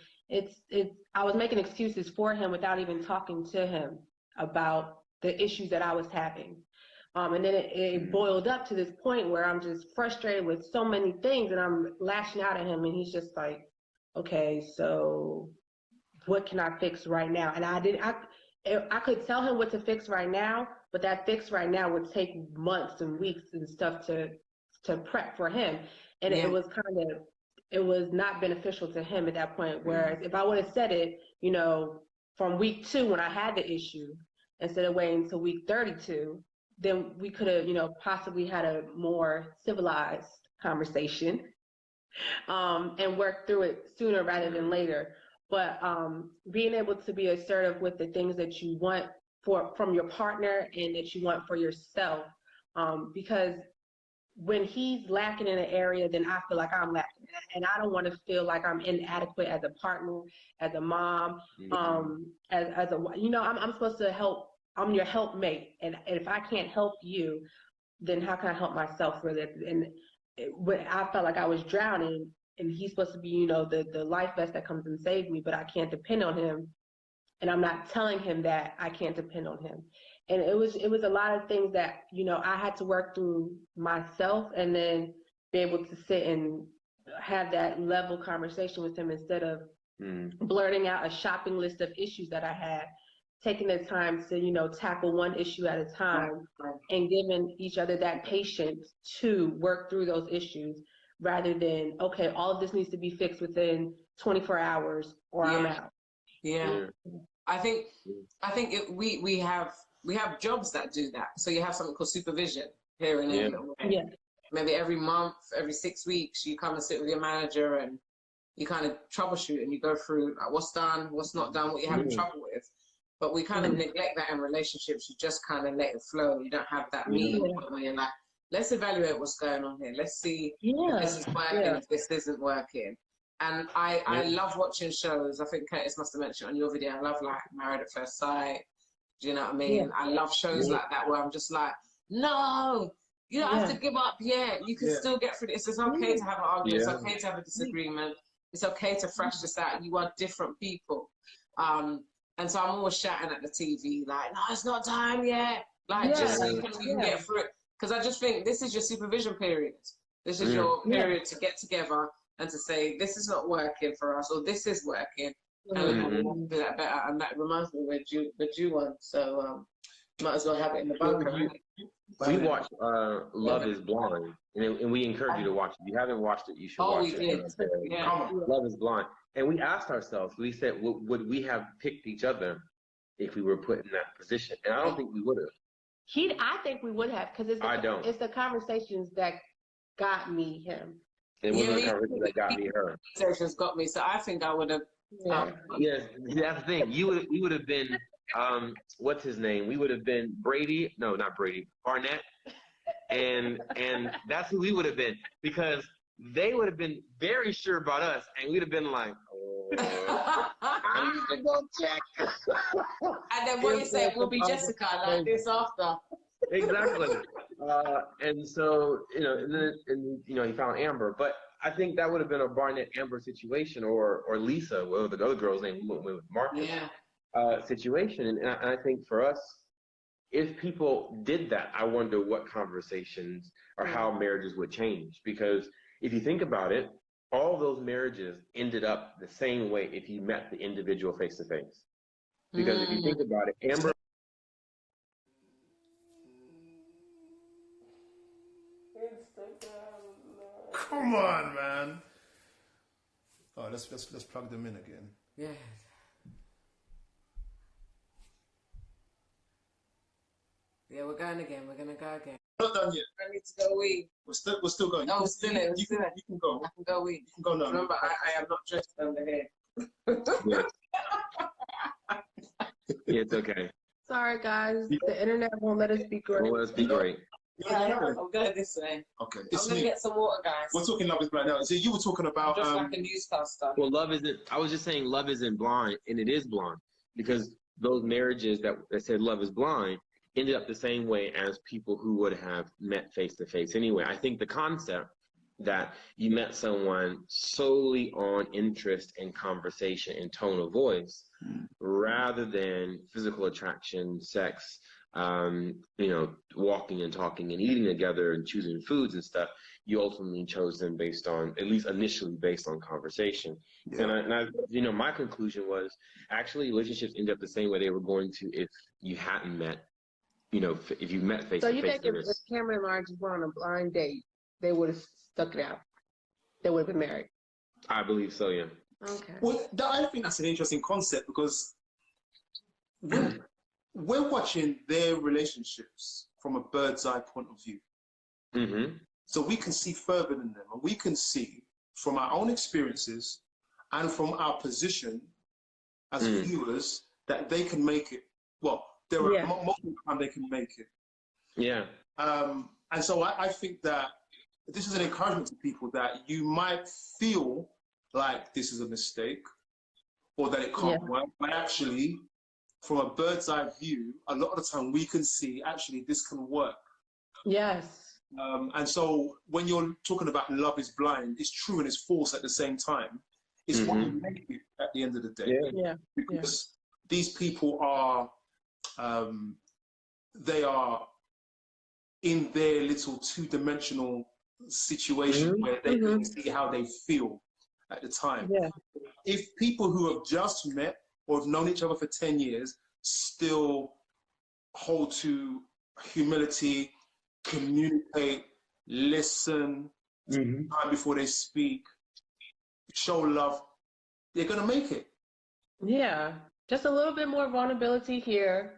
I was making excuses for him without even talking to him about the issues that I was having. And then it boiled up to this point where I'm just frustrated with so many things and I'm lashing out at him and he's just like, okay, so what can I fix right now? And I could tell him what to fix right now, but that fix right now would take months and weeks and stuff to prep for him. And it was not beneficial to him at that point. Whereas if I would have said it, from week 2 when I had the issue, instead of waiting until week 32, then we could have, possibly had a more civilized conversation and work through it sooner rather than later. But being able to be assertive with the things that you want from your partner and that you want for yourself, because when he's lacking in an area, then I feel like I'm lacking. And I don't want to feel like I'm inadequate as a partner, as a mom, as a, I'm supposed to help. I'm your helpmate. And if I can't help you, then how can I help myself really? And when I felt like I was drowning, and he's supposed to be, the life vest that comes and saves me, but I can't depend on him. And I'm not telling him that I can't depend on him. And it was a lot of things that, I had to work through myself, and then be able to sit and have that level conversation with him instead of blurting out a shopping list of issues that I had, taking the time to, tackle one issue at a time and giving each other that patience to work through those issues rather than, okay, all of this needs to be fixed within 24 hours or I'm out. Yeah. I think we have jobs that do that. So you have something called supervision here in England. Right? Yeah. Maybe every month, every 6 weeks, you come and sit with your manager and you kind of troubleshoot and you go through like, what's done, what's not done, what you're having trouble with. But we kind of neglect that in relationships. You just kind of let it flow. You don't have that meeting where you're like, let's evaluate what's going on here. Let's see if this is working, if this isn't working. And I love watching shows. I think Curtis must have mentioned on your video. I love like Married at First Sight. Do you know what I mean? Yeah. I love shows like that where I'm just like, no, you don't have to give up yet. You can still get through this. It's okay to have an argument. It's okay to have a disagreement. It's okay to thrash this out. You are different people. And so I'm always shouting at the TV like, no, it's not time yet. Like, just so you can get through it. Because I just think this is your supervision period. This is your period to get together and to say, this is not working for us, or this is working. And we'll do that better. And that reminds me we're due one. So might as well have it in the bunker. We watched Love is Blind, and we encourage you to watch it. If you haven't watched it, you should watch it. Love is Blind. And we asked ourselves, we said, would we have picked each other if we were put in that position? And I don't think we would have. I think we would have, because it's the conversations that got me him. It wasn't the conversations that got me her. Conversations got me, so I think I would have. Yes, that's the thing. We would have been, what's his name? We would have been Brady. No, not Brady. Barnett. And that's who we would have been, because they would have been very sure about us, and we'd have been like, I need to go check. And then what you say will be Jessica, like this after. Exactly. And so, and he found Amber. But I think that would have been a Barnett-Amber situation, or Lisa, well, the other girl's name with Marcus, situation. And I think for us, if people did that, I wonder what conversations or how marriages would change. Because if you think about it, all those marriages ended up the same way if you met the individual face to face. Because if you think about it, Amber. Come on, man. Oh, let's plug them in again. Yeah. Yeah, we're going again. We're gonna go again. Not done yet. I need to go wee. We're still going. No, still it. You can go. I can go wee. You can go now. Remember, I am not dressed under here. Yeah, it's okay. Sorry, guys. The internet won't let us be great. Won't let us be great. Yeah, I'm going this way. Okay. I'm going to get some water, guys. We're talking Love is Blind now. So you were talking about... Just like a newscaster. Well, I was just saying love isn't blind, and it is blind. Because those marriages that said love is blind ended up the same way as people who would have met face-to-face anyway. I think the concept that you met someone solely on interest and conversation and tone of voice rather than physical attraction, sex, walking and talking and eating together and choosing foods and stuff, you ultimately chose them based on, at least initially, based on conversation. Yeah. And I, my conclusion was actually relationships end up the same way they were going to if you hadn't met, if you met face to face. So you think if Cameron and Lauren just went on a blind date, they would have stuck it out? They would have been married? I believe so, yeah. Okay. Well, I think that's an interesting concept because we're watching their relationships from a bird's eye point of view. Mm-hmm. So we can see further than them, and we can see from our own experiences and from our position as viewers that they can make it. Well, there are multiple times they can make it. Yeah. And so I think that this is an encouragement to people that you might feel like this is a mistake or that it can't work, but actually, from a bird's eye view, a lot of the time we can see actually this can work. Yes. And so when you're talking about love is blind, it's true and it's false at the same time. It's what you make it at the end of the day. Yeah. Because these people are, they are in their little two-dimensional situation where they can see how they feel at the time. Yeah. If people who have just met or have known each other for 10 years still hold to humility, communicate, listen, time before they speak, show love, they're going to make it. Yeah. Just a little bit more vulnerability here.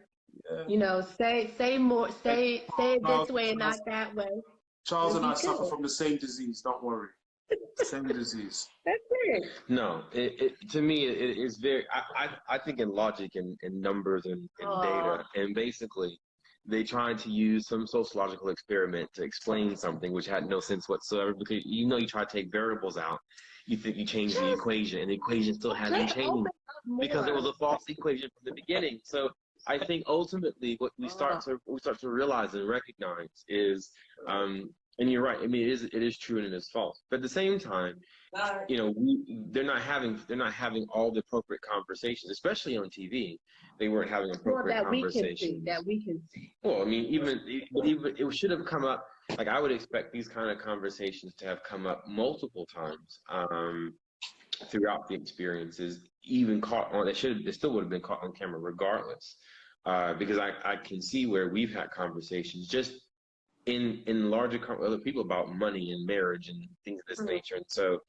Yeah. You know, say more, say it this way and not that way. Charles and I suffer from the same disease, don't worry. Same disease. That's it. No, to me, it is very, I think in logic and numbers and data, and basically they tried to use some sociological experiment to explain something which had no sense whatsoever, because you try to take variables out, you think you change the equation, and the equation still hasn't changed because it was a false equation from the beginning. So I think ultimately what we start to realize and recognize is, and you're right. I mean, it is true and it is false. But at the same time, you know, they're not having all the appropriate conversations, especially on TV. They weren't having appropriate conversations. That we can see. Well, I mean, even it should have come up. Like, I would expect these kind of conversations to have come up multiple times throughout the experiences, even caught on. It still would have been caught on camera regardless, because I can see where we've had conversations just in larger with other people about money and marriage and things of this nature. And so,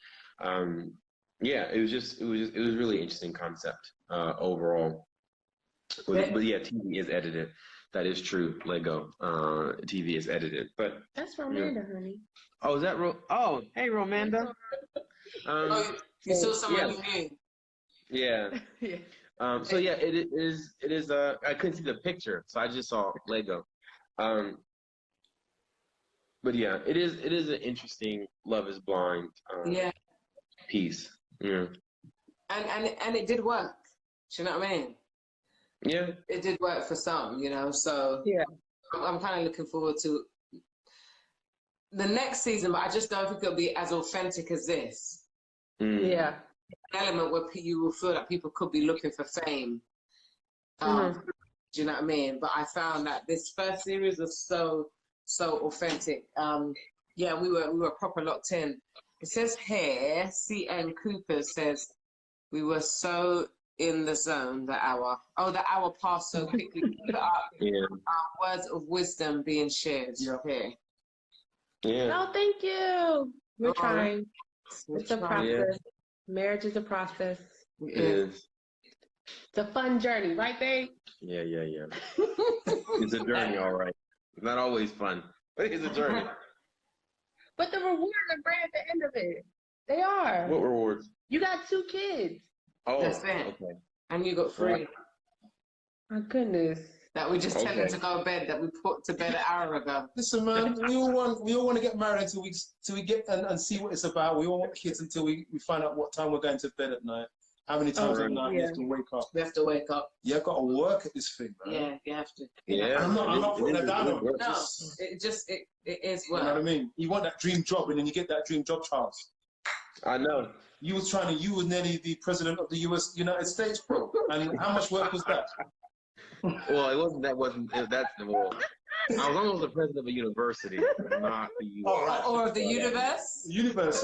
yeah, it was a really interesting concept overall. But yeah, TV is edited. That is true. Lego TV is edited, but that's Romanda, honey. Oh, is that Oh, hey, Romanda. You saw someone you knew. Yeah. Yeah. So yeah, it is. I couldn't see the picture, so I just saw Lego. But yeah, it is an interesting Love is Blind piece. Yeah. And it did work. Do you know what I mean? Yeah. It did work for some, you know, so yeah. I'm kind of looking forward to the next season, but I just don't think it'll be as authentic as this. Yeah. An element where you will feel that people could be looking for fame. Do you know what I mean? But I found that this first series was so authentic. Yeah, we were proper locked in. It says here, C.N. Cooper says, we were so in the zone, the hour passed so quickly. Words of wisdom being shared here. Yeah. Oh, thank you. We're trying. It's a process. Yeah. Marriage is a process. It is. It's a fun journey, right, babe? Yeah. It's a journey, all right. It's not always fun, but it's a journey. But the rewards are great at the end of it. They are. What rewards? You got 2 kids. Oh, that's it. Okay. And you got 3. My goodness. That we just tell them to go to bed, that we put to bed an hour ago. Listen, man, we all want to get married until we get and see what it's about. We all want kids until we find out what time we're going to bed at night. How many times at night you have to wake up? We have to wake up. You have got to work at this thing, man. Yeah, you have to. Yeah. I'm not putting that down on you. No, it is work. You know what I mean? You want that dream job, and then you get that dream job, Charles. I know. You were nearly the president of the United States, bro. And how much work was that? Well, it wasn't. That's the more. I was almost the president of a university, not the U.S. Oh, right. Or the universe. Universe.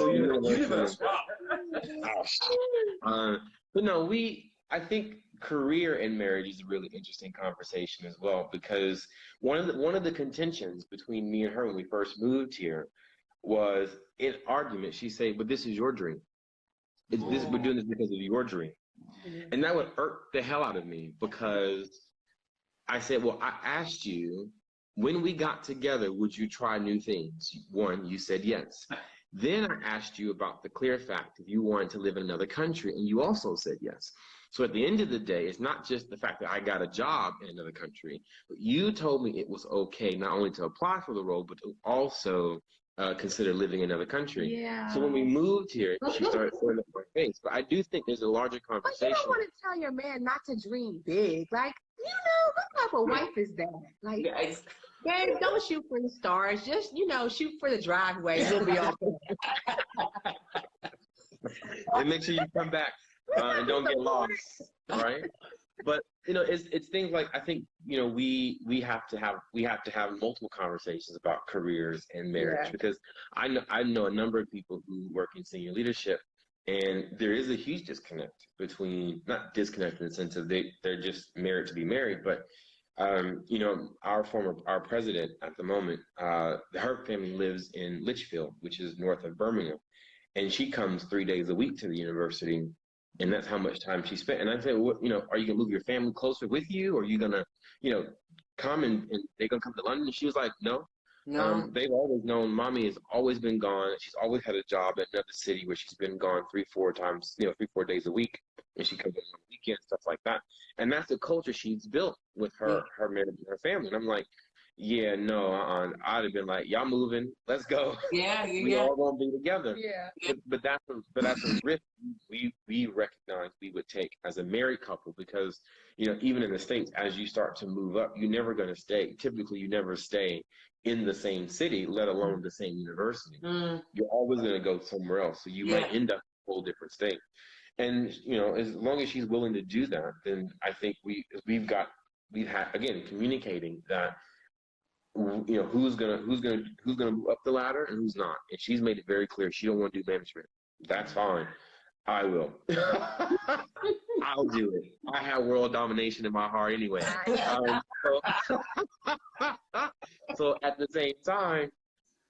Wow. But no, I think career and marriage is a really interesting conversation as well, because one of the contentions between me and her when we first moved here was in argument. She said, "But this is your dream. We're doing this because of your dream," and that would irk the hell out of me, because I said, "Well, I asked you, when we got together, would you try new things?" One, you said yes. Then I asked you about the clear fact if you wanted to live in another country, and you also said yes. So at the end of the day, it's not just the fact that I got a job in another country, but you told me it was okay not only to apply for the role, but to also consider living in another country. Yeah. So when we moved here, she started throwing up her face. But I do think there's a larger But conversation. you don't want to tell your man not to dream big. Like, you know, what type of wife is that? Like, babe, don't shoot for the stars. Just, you know, shoot for the driveway. You'll be okay. And make sure you come back and don't get lost, right? But you know, it's things like, I think, you know, we have to have multiple conversations about careers and marriage, because I know a number of people who work in senior leadership, and there is a huge disconnect between, not disconnect in the sense of they're just married to be married, but you know, our president at the moment, her family lives in Litchfield, which is north of Birmingham, and she comes 3 days a week to the university. And that's how much time she spent. And I said, well, you know, are you going to move your family closer with you? Or are you going to, you know, come and they're going to come to London? And she was like, no. They've always known mommy has always been gone. She's always had a job at another city where she's been gone 3-4 times, you know, 3-4 days a week. And she comes in on the weekends, stuff like that. And that's the culture she's built with her men and her family. And I'm like, yeah, no, I'd have been like, y'all moving, let's go. We all gonna be together. But that's a risk we recognize we would take as a married couple, because, you know, even in the States, as you start to move up, you're never gonna stay. Typically, you never stay in the same city, let alone the same university. You're always gonna go somewhere else. So you might end up in a whole different state. And, you know, as long as she's willing to do that, then I think we've had, again, communicating that, you know, who's gonna move up the ladder and who's not. And she's made it very clear she don't want to do management. That's fine. I will. I'll do it. I have world domination in my heart anyway. So at the same time,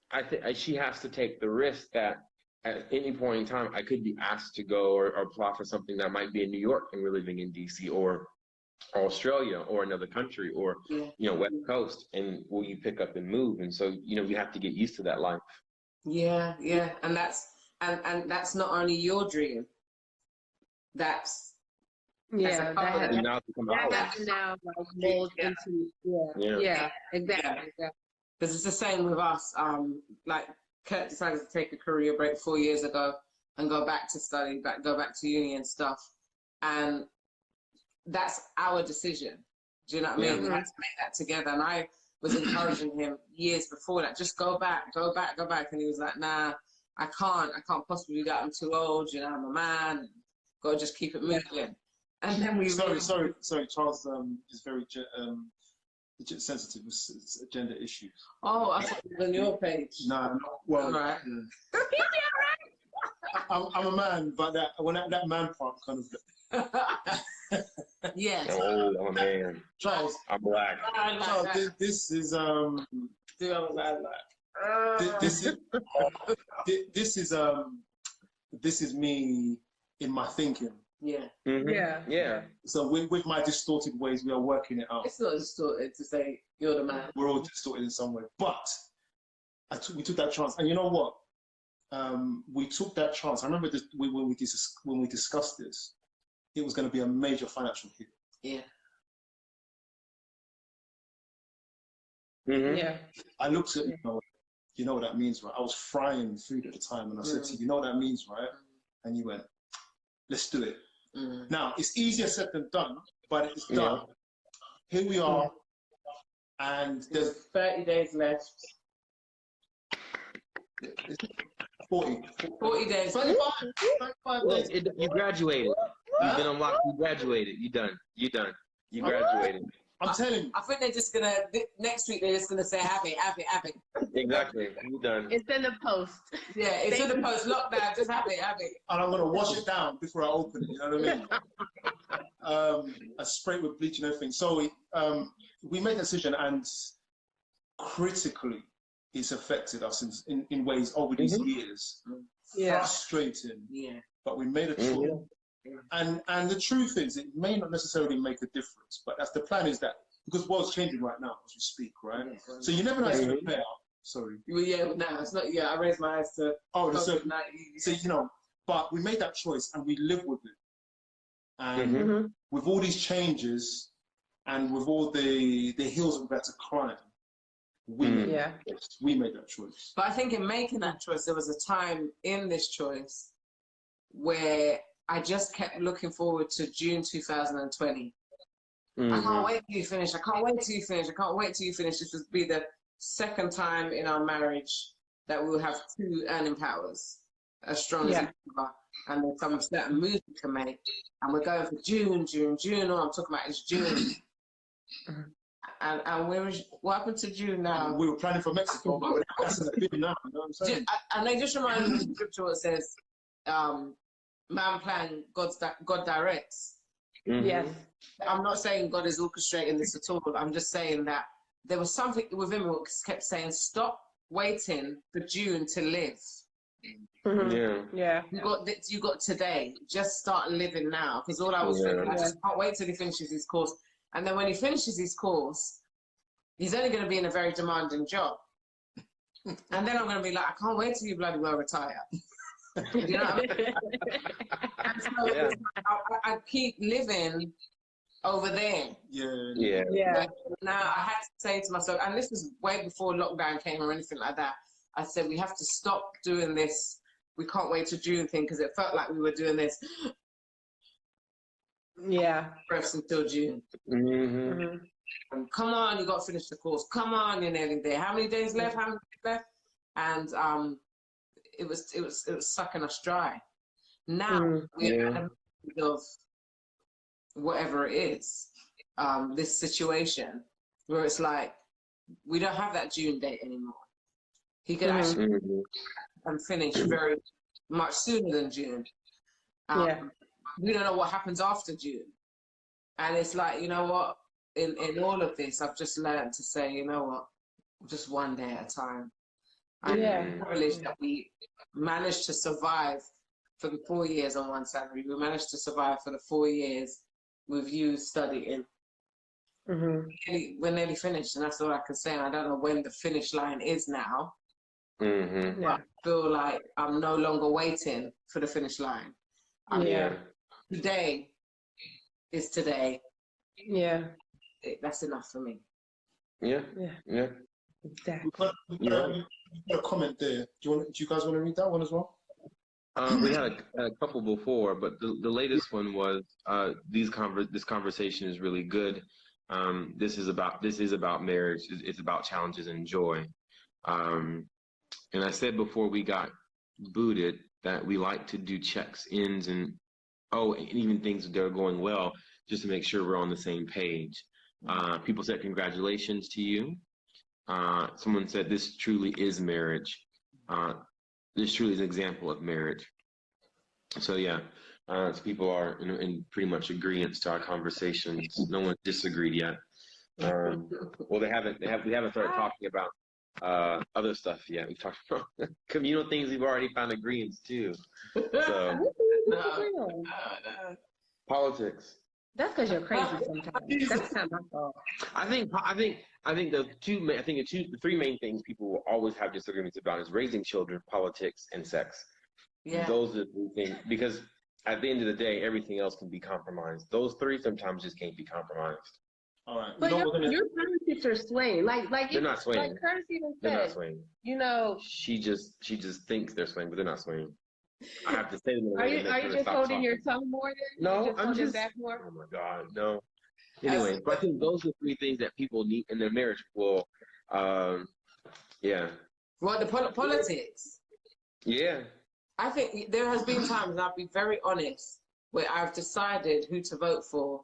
I think she has to take the risk that at any point in time I could be asked to go or apply for something that might be in New York and we're living in DC, or Australia, or another country, or you know, West Coast, and will you pick up and move? And so, you know, we have to get used to that life. And that's not only your dream. That's that now like mold into exactly. Because it's the same with us. Like Kurt decided to take a career break 4 years ago and go back to study, go back to uni and stuff, and that's our decision. Do you know what I mean? We had to make that together. And I was encouraging him years before that, just go back. And he was like, nah, I can't possibly do that. I'm too old. You know, I'm a man. Got to just keep it moving. And then we sorry, Charles is very sensitive with gender issues. Oh, I thought it was on your page. No, well, right. I'm a man, but that man part kind of. Yes. Oh, I'm a man. Charles, I'm black. Charles, this is this is me in my thinking. So with my distorted ways, we are working it out. It's not distorted to say you're the man. We're all distorted in some way, but we took that chance, and you know what? We took that chance. I remember this, when we discussed this, it was going to be a major financial hit. I looked at you know what that means, right? I was frying food at the time, and I said to you, you know what that means, right? And you went, let's do it. Now, it's easier said than done, but it's done. Here we are, and there's 30 days left. 40 days. 25 days. You graduated. You've been unlocked. You graduated. You done. You graduated. I'm telling you. I think they're just gonna next week. They're just gonna say happy. Exactly. You done. It's in the post. Yeah, it's in the post. Lockdown. Just happy. And I'm gonna wash it down before I open it. You know what I mean? I spray it with bleach and everything. So we made a decision, and critically, it's affected us in ways over these years. Frustrating. But we made a choice. And the truth is, it may not necessarily make a difference, but that's the plan, is that because the world's changing right now as we speak, right? So you never know how it's going to play out. Sorry. Well, no, it's not. I raised my eyes to. So you know, but we made that choice and we live with it. And with all these changes and with all the hills we've had to climb, We made that choice. We made that choice. But I think in making that choice, there was a time in this choice where I just kept looking forward to June 2020. I can't wait till you finish. I can't wait till you finish. I can't wait till you finish. This would be the second time in our marriage that we will have two earning powers as strong as each other. And there's some certain moves we can make. And we're going for June. All I'm talking about is June. And what happened to June now? We were planning for Mexico, but that's a bit now. You know what I'm saying? And they just remind me of the scripture that says, man plan, God directs. Yes. I'm not saying God is orchestrating this at all. I'm just saying that there was something within me that kept saying, stop waiting for June to live. Yeah. You got today. Just start living now. Because all I was thinking, I just can't wait till he finishes his course. And then when he finishes his course, he's only going to be in a very demanding job. And then I'm going to be like, I can't wait till you bloody well retire. You know what I mean? And so I keep living over there. Yeah. Now I had to say to myself, and this was way before lockdown came or anything like that, I said, we have to stop doing this. We can't wait till June thing, because it felt like we were doing this. First until June. And come on, you got to finish the course. Come on, you're nearly there. How many days left? And it was sucking us dry. Now we're at the middle of whatever it is, this situation where it's like we don't have that June date anymore. He could actually finish very much sooner than June. We don't know what happens after June. And it's like, you know what? In all of this, I've just learned to say, you know what? Just one day at a time. I'm privileged that we managed to survive for the 4 years on one salary. We managed to survive for the 4 years with you studying. We're nearly finished, and that's all I can say. And I don't know when the finish line is now. But I feel like I'm no longer waiting for the finish line. Today is today. That's enough for me. Exactly. We've got a comment there. Do you guys want to read that one as well? We had a couple before, but the latest one was this conversation is really good. This is about marriage. It's about challenges and joy. And I said before we got booted that we like to do checks-ins and even things that are going well, just to make sure we're on the same page. People said congratulations to you. Someone said this truly is marriage. This truly is an example of marriage. So so people are in pretty much agreement to our conversations. No one disagreed yet. Well, we haven't started talking about other stuff yet. We've talked about communal things. We've already found agreements too. So politics. That's because you're crazy sometimes. That's not my fault. I think the three main things people will always have disagreements about is raising children, politics, and sex. Those are the things, because at the end of the day, everything else can be compromised. Those three sometimes just can't be compromised. All right. But your politics are swaying. Like they're not swaying. Like Curtis even said, they're not swaying. You know, she just thinks they're swaying, but they're not swaying. I have to say them. Are you just holding your tongue more? No, I'm just back more. Oh my God, no. Anyway, but I think those are three things that people need in their marriage. Well, Well, the politics. Yeah. I think there has been times, and I'll be very honest, where I've decided who to vote for,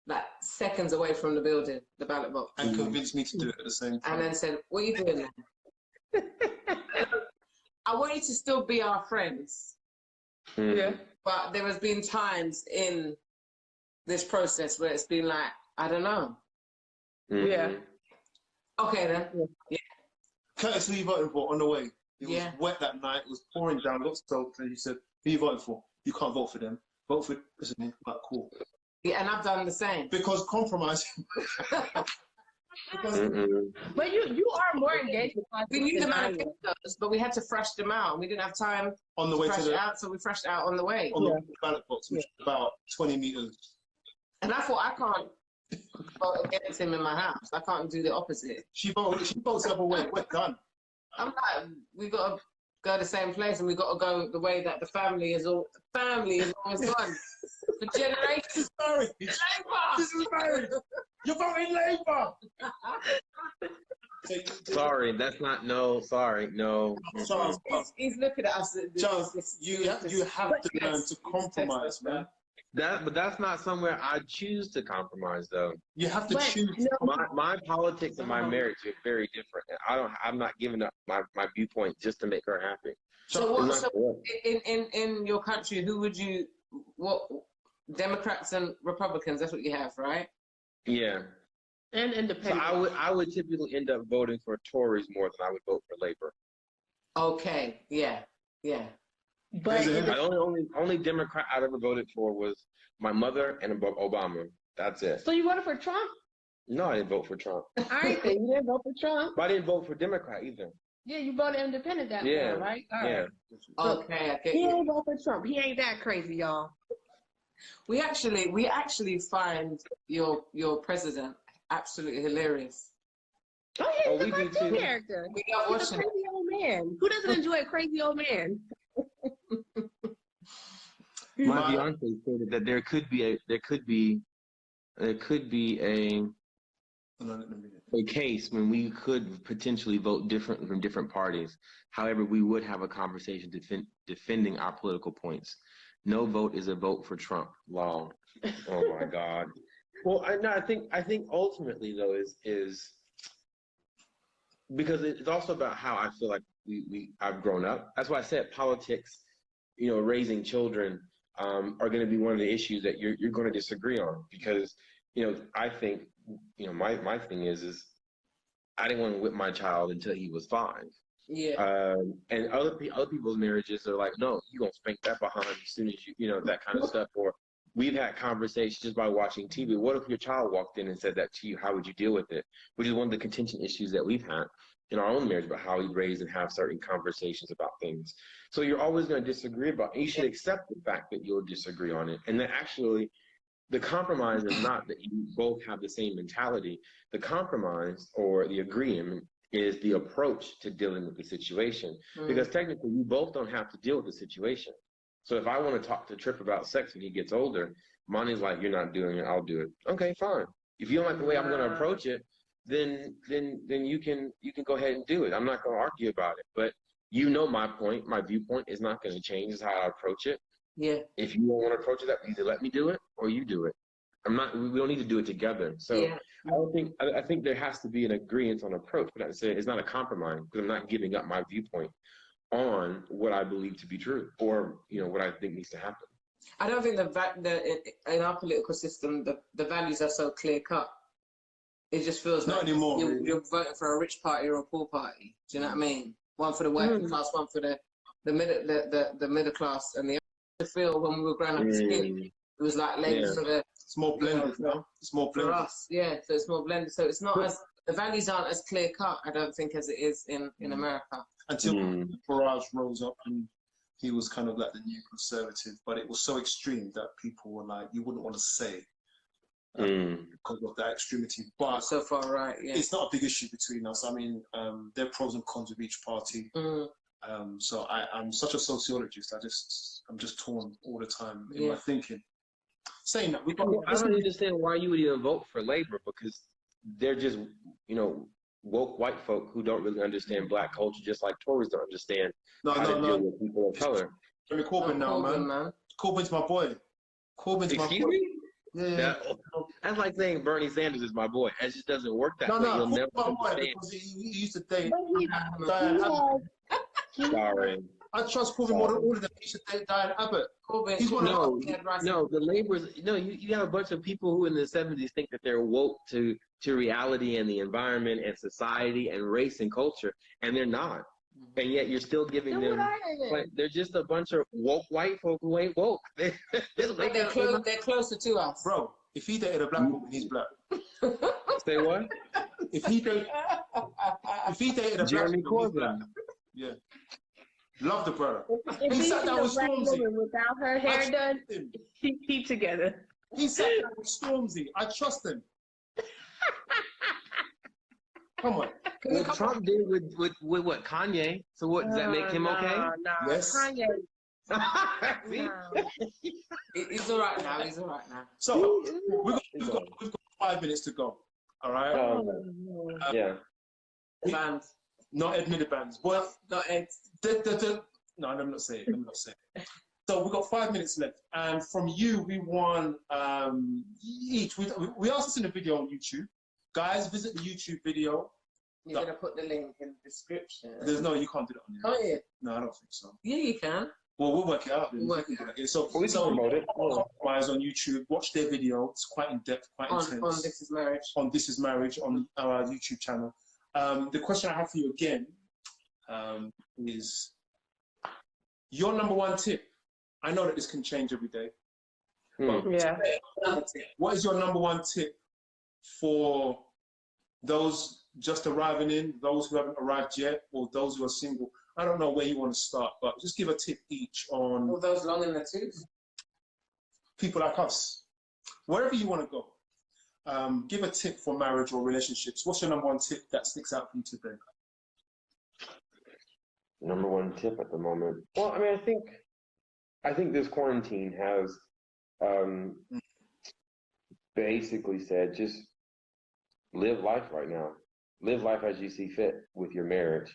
like seconds away from the building, the ballot box. And convinced me to do it at the same time. And then said, what are you doing now? I want you to still be our friends. But there has been times in this process where it's been like, I don't know. Okay then. Curtis, who are you voting for on the way? It was wet that night. It was pouring down. Lots of salt. And he said, who are you voting for? You can't vote for them. Vote for, isn't it? Like, cool. Yeah, and I've done the same. Because compromise. But you are more engaged with us. We knew the manifestos, but we had to fresh them out. We didn't have time on the way to it out, so we freshed out on the way. On the ballot box, which is about 20 meters. And I thought, I can't vote against him in my house. I can't do the opposite. She votes the other way. We're done. I'm like, we got to go the same place, and we got to go the way that the family is always gone for generations. Sorry. Labour! This is Barry. You're voting Labour. Sorry, that's not no. Sorry, no. Charles, He's looking at us. Charles, you have to learn to compromise, man. But that's not somewhere I choose to compromise, though. You have to choose. My politics and my marriage are very different. I'm not giving up my viewpoint just to make her happy. So in your country, who would you? What Democrats and Republicans? That's what you have, right? Yeah. And independent. So I would typically end up voting for Tories more than I would vote for Labor. Okay. Yeah. But the only Democrat I ever voted for was my mother and Obama. That's it. So you voted for Trump? No, I didn't vote for Trump. All right, then you didn't vote for Trump. But I didn't vote for Democrat either. Yeah, you voted independent that time, right? All right. Yeah. Okay. He ain't vote for Trump. He ain't that crazy, y'all. We actually find your president absolutely hilarious. Oh, yeah, he's we a do cartoon too. character. We got He's a watching. crazy old man. Who doesn't enjoy a crazy old man? My fiance said that there could be a case when we could potentially vote different from different parties. However, we would have a conversation defending our political points. No vote is a vote for Trump. Law. Oh my God. Well, I think ultimately though is because it's also about how I feel like I've grown up. That's why I said politics, raising children are going to be one of the issues that you're going to disagree on, because I think my thing is I didn't want to whip my child until he was 5. Yeah. And other people's marriages are like, no, you're going to spank that behind as soon as that kind of stuff. Or we've had conversations just by watching TV. What if your child walked in and said that to you? How would you deal with it? Which is one of the contention issues that we've had in our own marriage about how we raise and have certain conversations about things. So you're always going to disagree about it. You should accept the fact that you'll disagree on it. And that actually the compromise is not that you both have the same mentality. The compromise or the agreement is the approach to dealing with the situation. Because technically, you both don't have to deal with the situation. So if I want to talk to Trip about sex when he gets older, Monty's like, you're not doing it, I'll do it. Okay, fine. If you don't like the way I'm going to approach it, then you can go ahead and do it. I'm not going to argue about it. But my point, my viewpoint is not going to change. Is how I approach it. Yeah. If you don't want to approach it, either let me do it or you do it. We don't need to do it together. So yeah. I think there has to be an agreement on approach, but it's not a compromise, because I'm not giving up my viewpoint on what I believe to be true, or what I think needs to happen. I don't think in our political system the values are so clear cut. It just feels not like anymore. You're voting for a rich party or a poor party. Do you know what I mean? One for the working class, one for the middle class, and the other feel when we were growing up as kids. It was like ladies for the. It's more blended, It's more blended. For us, yeah. So it's more blended. So it's not the values aren't as clear cut, I don't think, as it is in America. Until Farage rose up and he was kind of like the new conservative, but it was so extreme that people were like, you wouldn't want to say because of that extremity. But so far, right? Yeah. It's not a big issue between us. I mean, there are pros and cons of each party. So I'm such a sociologist. I'm just torn all the time in my thinking. Saying that, I don't understand why you would even vote for Labor, because they're just, woke white folk who don't really understand Black culture, just like Tories don't understand how to deal with people of color. Corbyn now, man. Corbyn's my boy. Excuse me? Yeah. That's like saying Bernie Sanders is my boy. It just doesn't work that way. You'll never my boy, because he used to date Diane Abbott. Sorry. I trust Corbyn more than all of them. He should date Diane Abbott. He's one of the Labor's. You have a bunch of people who in the 70s think that they're woke to reality and the environment and society and race and culture, and they're not. And yet you're still giving them. They're just a bunch of woke white folk who ain't woke. They're closer to us, bro. If he dated a black woman, he's black. Say what? If he dated a Jeremy black woman, Corbyn. Yeah. Love the brother. If he sat down with Stormzy without her hair done, keep together. He sat down with Stormzy. I trust him. Come on. What Trump did with what Kanye. So what does that make him okay? No, Yes. Kanye. See? He's all right now. He's all right now. So we've got 5 minutes to go. All right. Yeah. Bands. Not Ed Miliband's. Boy, Not Ed. No, I'm not saying. I'm not saying. So we've got 5 minutes left, and from you, we want each. We asked this in the video on YouTube. Guys, visit the YouTube video. You're gonna put the link in the description. You can't do that on there. Can't you? No, I don't think so. Yeah, you can. Well, we'll work it out. We'll work it out. Yeah, so we can promote it. Compromise on YouTube. Watch their video. It's quite in depth, quite intense. On This Is Marriage. On This Is Marriage on our YouTube channel. The question I have for you again is your number one tip. I know that this can change every day. Yeah. What is your number one tip for those just arriving in, those who haven't arrived yet, or those who are single? I don't know where you want to start, but just give a tip each on all those long in the tooth. People like us. Wherever you want to go. Give a tip for marriage or relationships. What's your number one tip that sticks out for you today? Number one tip at the moment. Well, I mean, I think this quarantine has basically said just live life right now. Live life as you see fit with your marriage.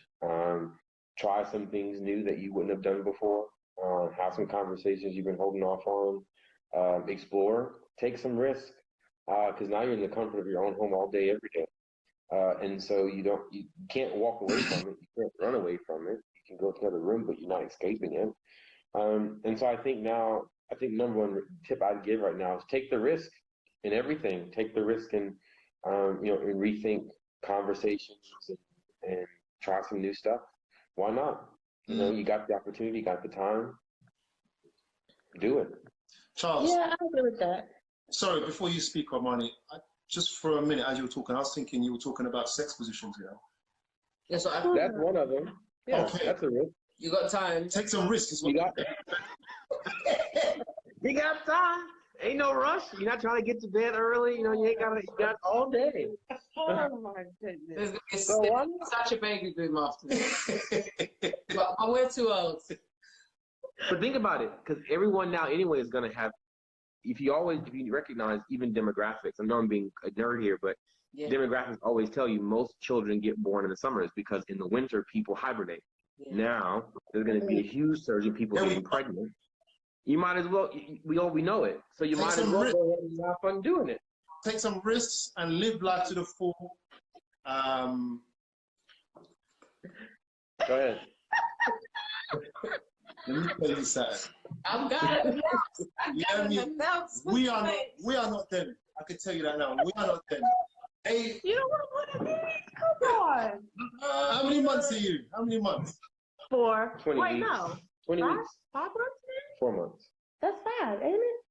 Try some things new that you wouldn't have done before. Have some conversations you've been holding off on. Explore. Take some risk. Because now you're in the comfort of your own home all day, every day. And so you can't walk away from it. You can't run away from it. You can go to another room, but you're not escaping it. And so I think number one tip I'd give right now is take the risk in everything. Take the risk and and rethink conversations and try some new stuff. Why not? You got the opportunity, you got the time. Do it. Charles. Yeah, I agree with that. Sorry, before you speak, Imani, just for a minute as you were talking, I was thinking you were talking about sex positions, Yeah, so that's one of them. Yeah, okay. That's a risk. You got time. Take some risks as well. You got time. Ain't no rush. You're not trying to get to bed early. You got all day. Oh my goodness. It's such a baby boom after this. But we're too old. But think about it, because everyone now anyway is going to have, if you recognize even demographics, I know I'm being a nerd here, but demographics always tell you most children get born in the summers because in the winter people hibernate. Yeah. Now there's going to be a huge surge of people getting pregnant. You might as well, we know it, so you might as well go ahead and have fun doing it. Take some risks and live life to the full. Go ahead. Let me tell you something. I'm gonna we are not them. I can tell you that now. We are not them. Hey, you don't want to be. Come on. How many months are you? How many months? 4. 20 Wait, weeks. no. 20 5? weeks. 5 months? 4 months. That's 5, ain't it?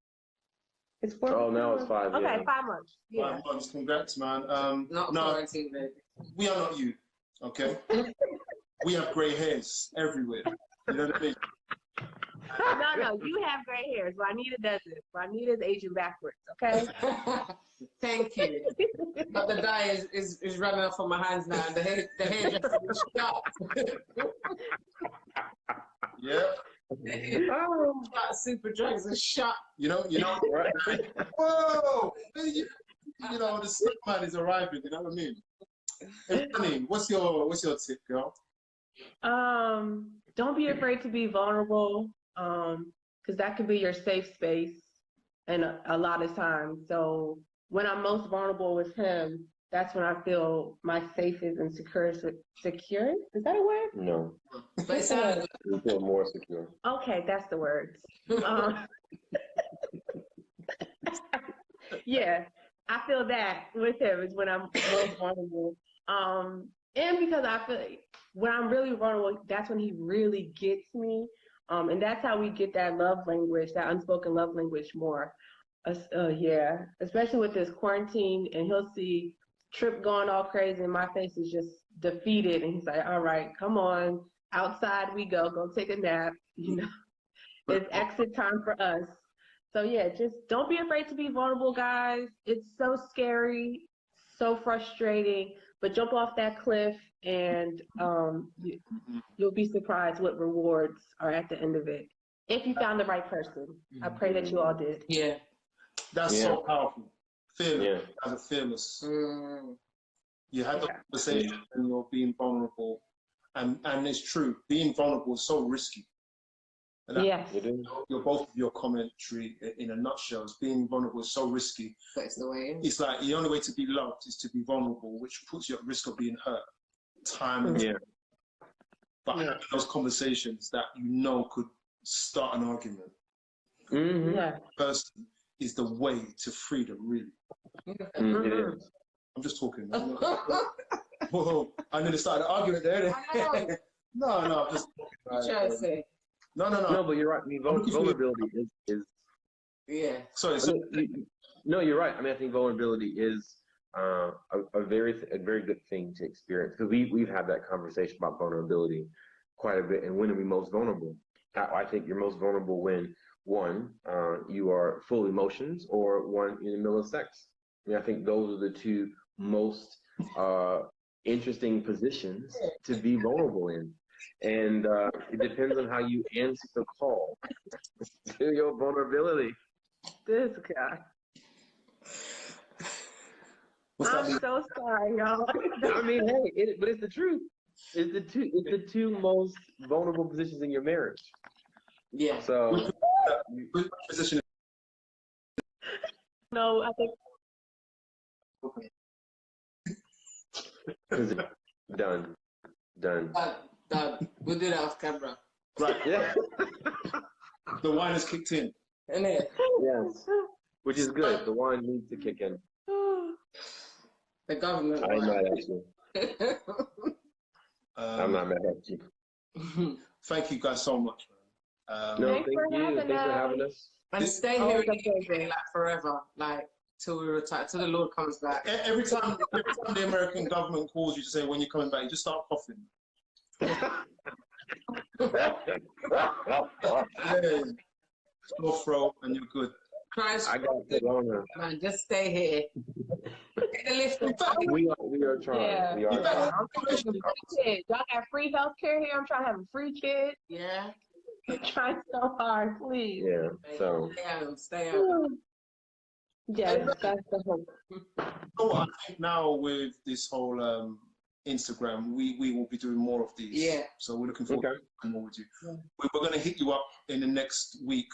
It's 4. Oh, now it's 5. Okay, yeah. 5 months. Yeah. 5 months. Congrats, man. Not quarantine, baby. We are not you. Okay. We have grey hairs everywhere. You know what I mean? No, you have gray hairs. Juanita doesn't. Juanita's aging backwards, okay? Thank you. But the dye is running off on my hands now, and the hair is sharp. Yeah. Super drugs are sharp. You know, right? Whoa! The sick man is arriving, you know what I mean? Imani, what's your tip, girl? Don't be afraid to be vulnerable, because that could be your safe space and a lot of times. So when I'm most vulnerable with him, that's when I feel my safest and secure. Is that a word? No. But it sounds you feel more secure. Okay, that's the word. Yeah, I feel that with him is when I'm most vulnerable. And because I feel when I'm really vulnerable, that's when he really gets me. And that's how we get that love language, that unspoken love language more. Yeah, especially with this quarantine, and he'll see Trip going all crazy and my face is just defeated. And he's like, all right, come on, outside we go take a nap. It's exit time for us. So yeah, just don't be afraid to be vulnerable, guys. It's so scary. so frustrating. But jump off that cliff, and you'll be surprised what rewards are at the end of it. If you found the right person. I pray that you all did. Yeah. That's so powerful. Fearless. Yeah. As a fearless. Mm. You had the conversation and you're being vulnerable. And it's true. Being vulnerable is so risky. And Yes. You're both of your commentary in a nutshell is being vulnerable is so risky. That's the way. It's like the only way to be loved is to be vulnerable, which puts you at risk of being hurt time and time. But having those conversations that you know could start an argument person is the way to freedom, really. It is. I'm just talking. Whoa, I nearly started an argument there. No, I'm just talking. What you trying to say? No, but you're right. I mean, vulnerability is. Yeah. Sorry. No, you're right. I mean, I think vulnerability is a very good thing to experience because we've had that conversation about vulnerability quite a bit. And when are we most vulnerable? I think you're most vulnerable when one, you are full emotions, or one in the middle of sex. I mean, I think those are the two most interesting positions to be vulnerable in. And it depends on how you answer the call to your vulnerability. This guy. I'm so sorry, y'all. I mean, hey, but it's the truth. It's the two most vulnerable positions in your marriage. Yeah. So, which position? No, I think. Done. We'll do that off camera. Right. Yeah. The wine has kicked in. Isn't it? Yes. Which is good. The wine needs to kick in. The government. I'm not at you. I'm not mad at you. Thank you guys so much, man. No, thank you. Thanks for having us. And stay here in the UK, like forever, like till we retire, till the Lord comes back. Every time the American government calls you to say when you're coming back, you just start coughing. Slow throat, and you're good. Christ, I got corona. Man, just stay here. Get the lift. We are trying. Yeah. We are trying. I'm trying to have a free kid. Y'all got free health care here. I'm trying to have a free kid. Yeah. I'm trying so hard, please. Yeah. So. Stay home. Yes, that's the hope. So I think now with this whole Instagram, we will be doing more of these. Yeah. So we're looking forward to doing more with you. Yeah. We're going to hit you up in the next week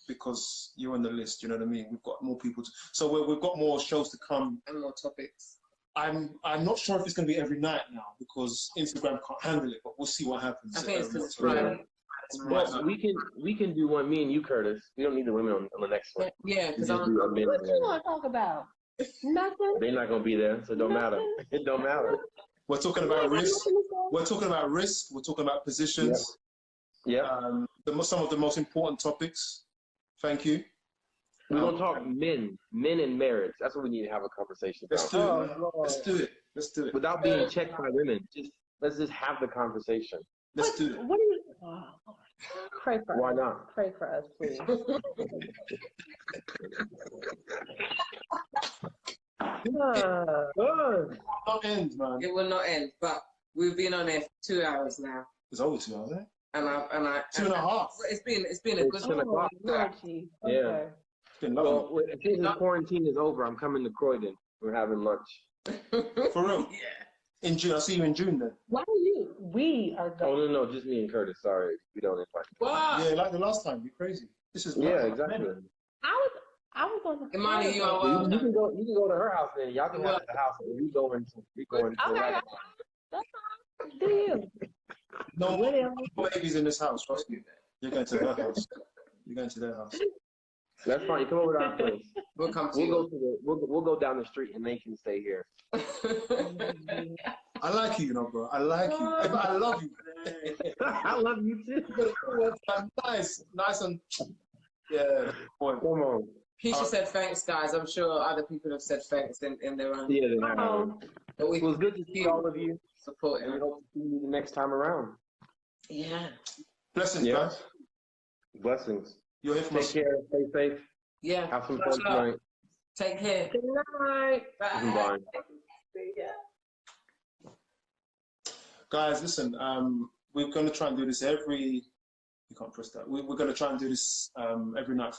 because you're on the list. You know what I mean? We've got more people to. So we've got more shows to come and more topics. I'm not sure if it's going to be every night now because Instagram can't handle it. But we'll see what happens. I think it's Friday. Well, we can do one. Me and you, Curtis. We don't need the women on the next one. Yeah, because what you want to talk about? Nothing. They're not gonna be there, so it don't matter. It don't matter. We're talking about risk. We're talking about risk. We're talking about positions. Yeah. Some of the most important topics. Thank you. We're gonna talk men and marriage. That's what we need to have a conversation about. Let's do it. Let's do it. Without being checked by women. Let's just have the conversation. Let's do it. What do you? Pray for us. Why not? Pray for us, please. It will not end, man. It will not end, but we've been on air for 2 hours now. It's over 2 hours, eh? And I 2.5. It's been a good 10 o'clock. Yeah. It's been lovely. Well, as soon as quarantine is over, I'm coming to Croydon. We're having lunch. For real? Yeah. In June. I'll see you in June then. Why are you? We are going. Oh, no, just me and Curtis. Sorry. We don't invite you. What? Yeah, like the last time. You're crazy. This is exactly. I was on the. Imani, you are welcome. You can go to her house then. Y'all can have the house. And we go into Okay, that's fine. Do you? No babies in this house. Trust me. You're going to her house. You're going to their house. That's fine. You come over to our place. We'll come to we'll go down the street and they can stay here. I like you, bro. I like you. I love you. I love you too. Nice and yeah. Boy. Come on. Keisha said thanks, guys. I'm sure other people have said thanks in their own. Yeah, they have. It was good to see all of you. Support and we hope to see you the next time around. Yeah. Blessings, guys. Blessings. You're here for Take care. Stay safe. Yeah. Have some fun tonight. Take care. Good night. Bye. Guys, listen, we're going to try and do this every, you can't press that. We're going to try and do this every night